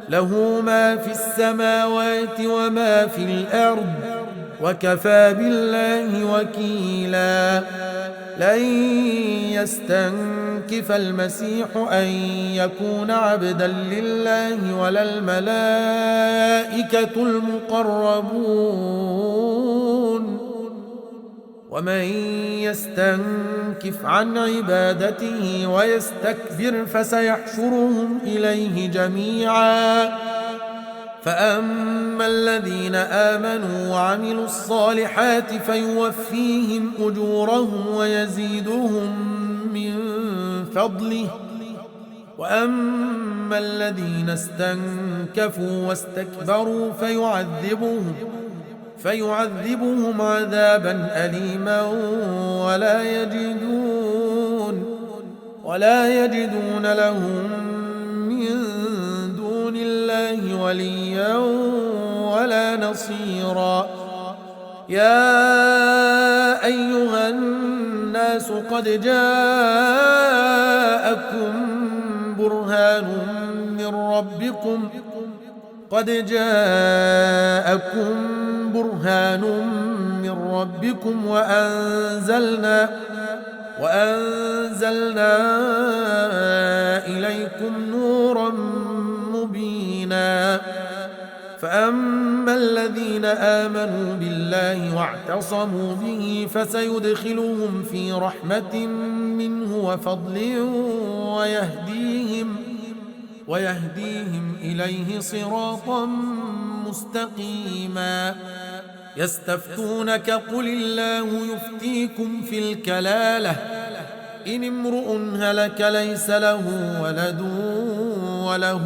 له ما في السماوات وما في الأرض وكفى بالله وكيلا لن يستنكف المسيح أن يكون عبدا لله ولا الملائكة المقربون ومن يستنكف عن عبادته ويستكبر فسيحشرهم إليه جميعا فأما الذين آمنوا وعملوا الصالحات فيوفيهم أجورهم ويزيدهم من فضله. وأما الذين استنكفوا واستكبروا فيعذبهم عذابا أليما ولا يجدون لهم من دون الله وليا ولا نصيرا. يا أيها الناس قد جاءكم برهان من ربكم وأنزلنا إليكم نورا مبينا. فأما الذين آمنوا بالله واعتصموا به فسيدخلهم في رحمة منه وفضل ويهديهم إليه صراطا مستقيما. يستفتونك قل الله يفتيكم في الكلالة إن امرؤ هلك ليس له ولد وله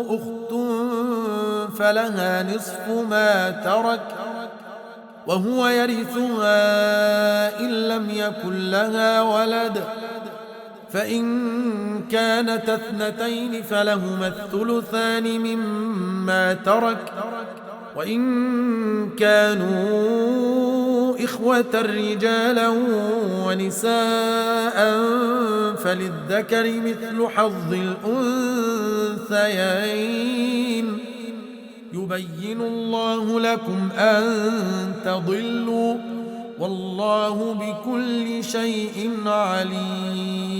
أخت فلها نصف ما ترك وهو يرثها إن لم يكن لها ولد، فإن كانت اثنتين فلهما الثلثان مما ترك، وإن كانوا إخوة رجالا ونساء فللذكر مثل حظ الأنثيين. يبين الله لكم أن تضلوا والله بكل شيء عليم.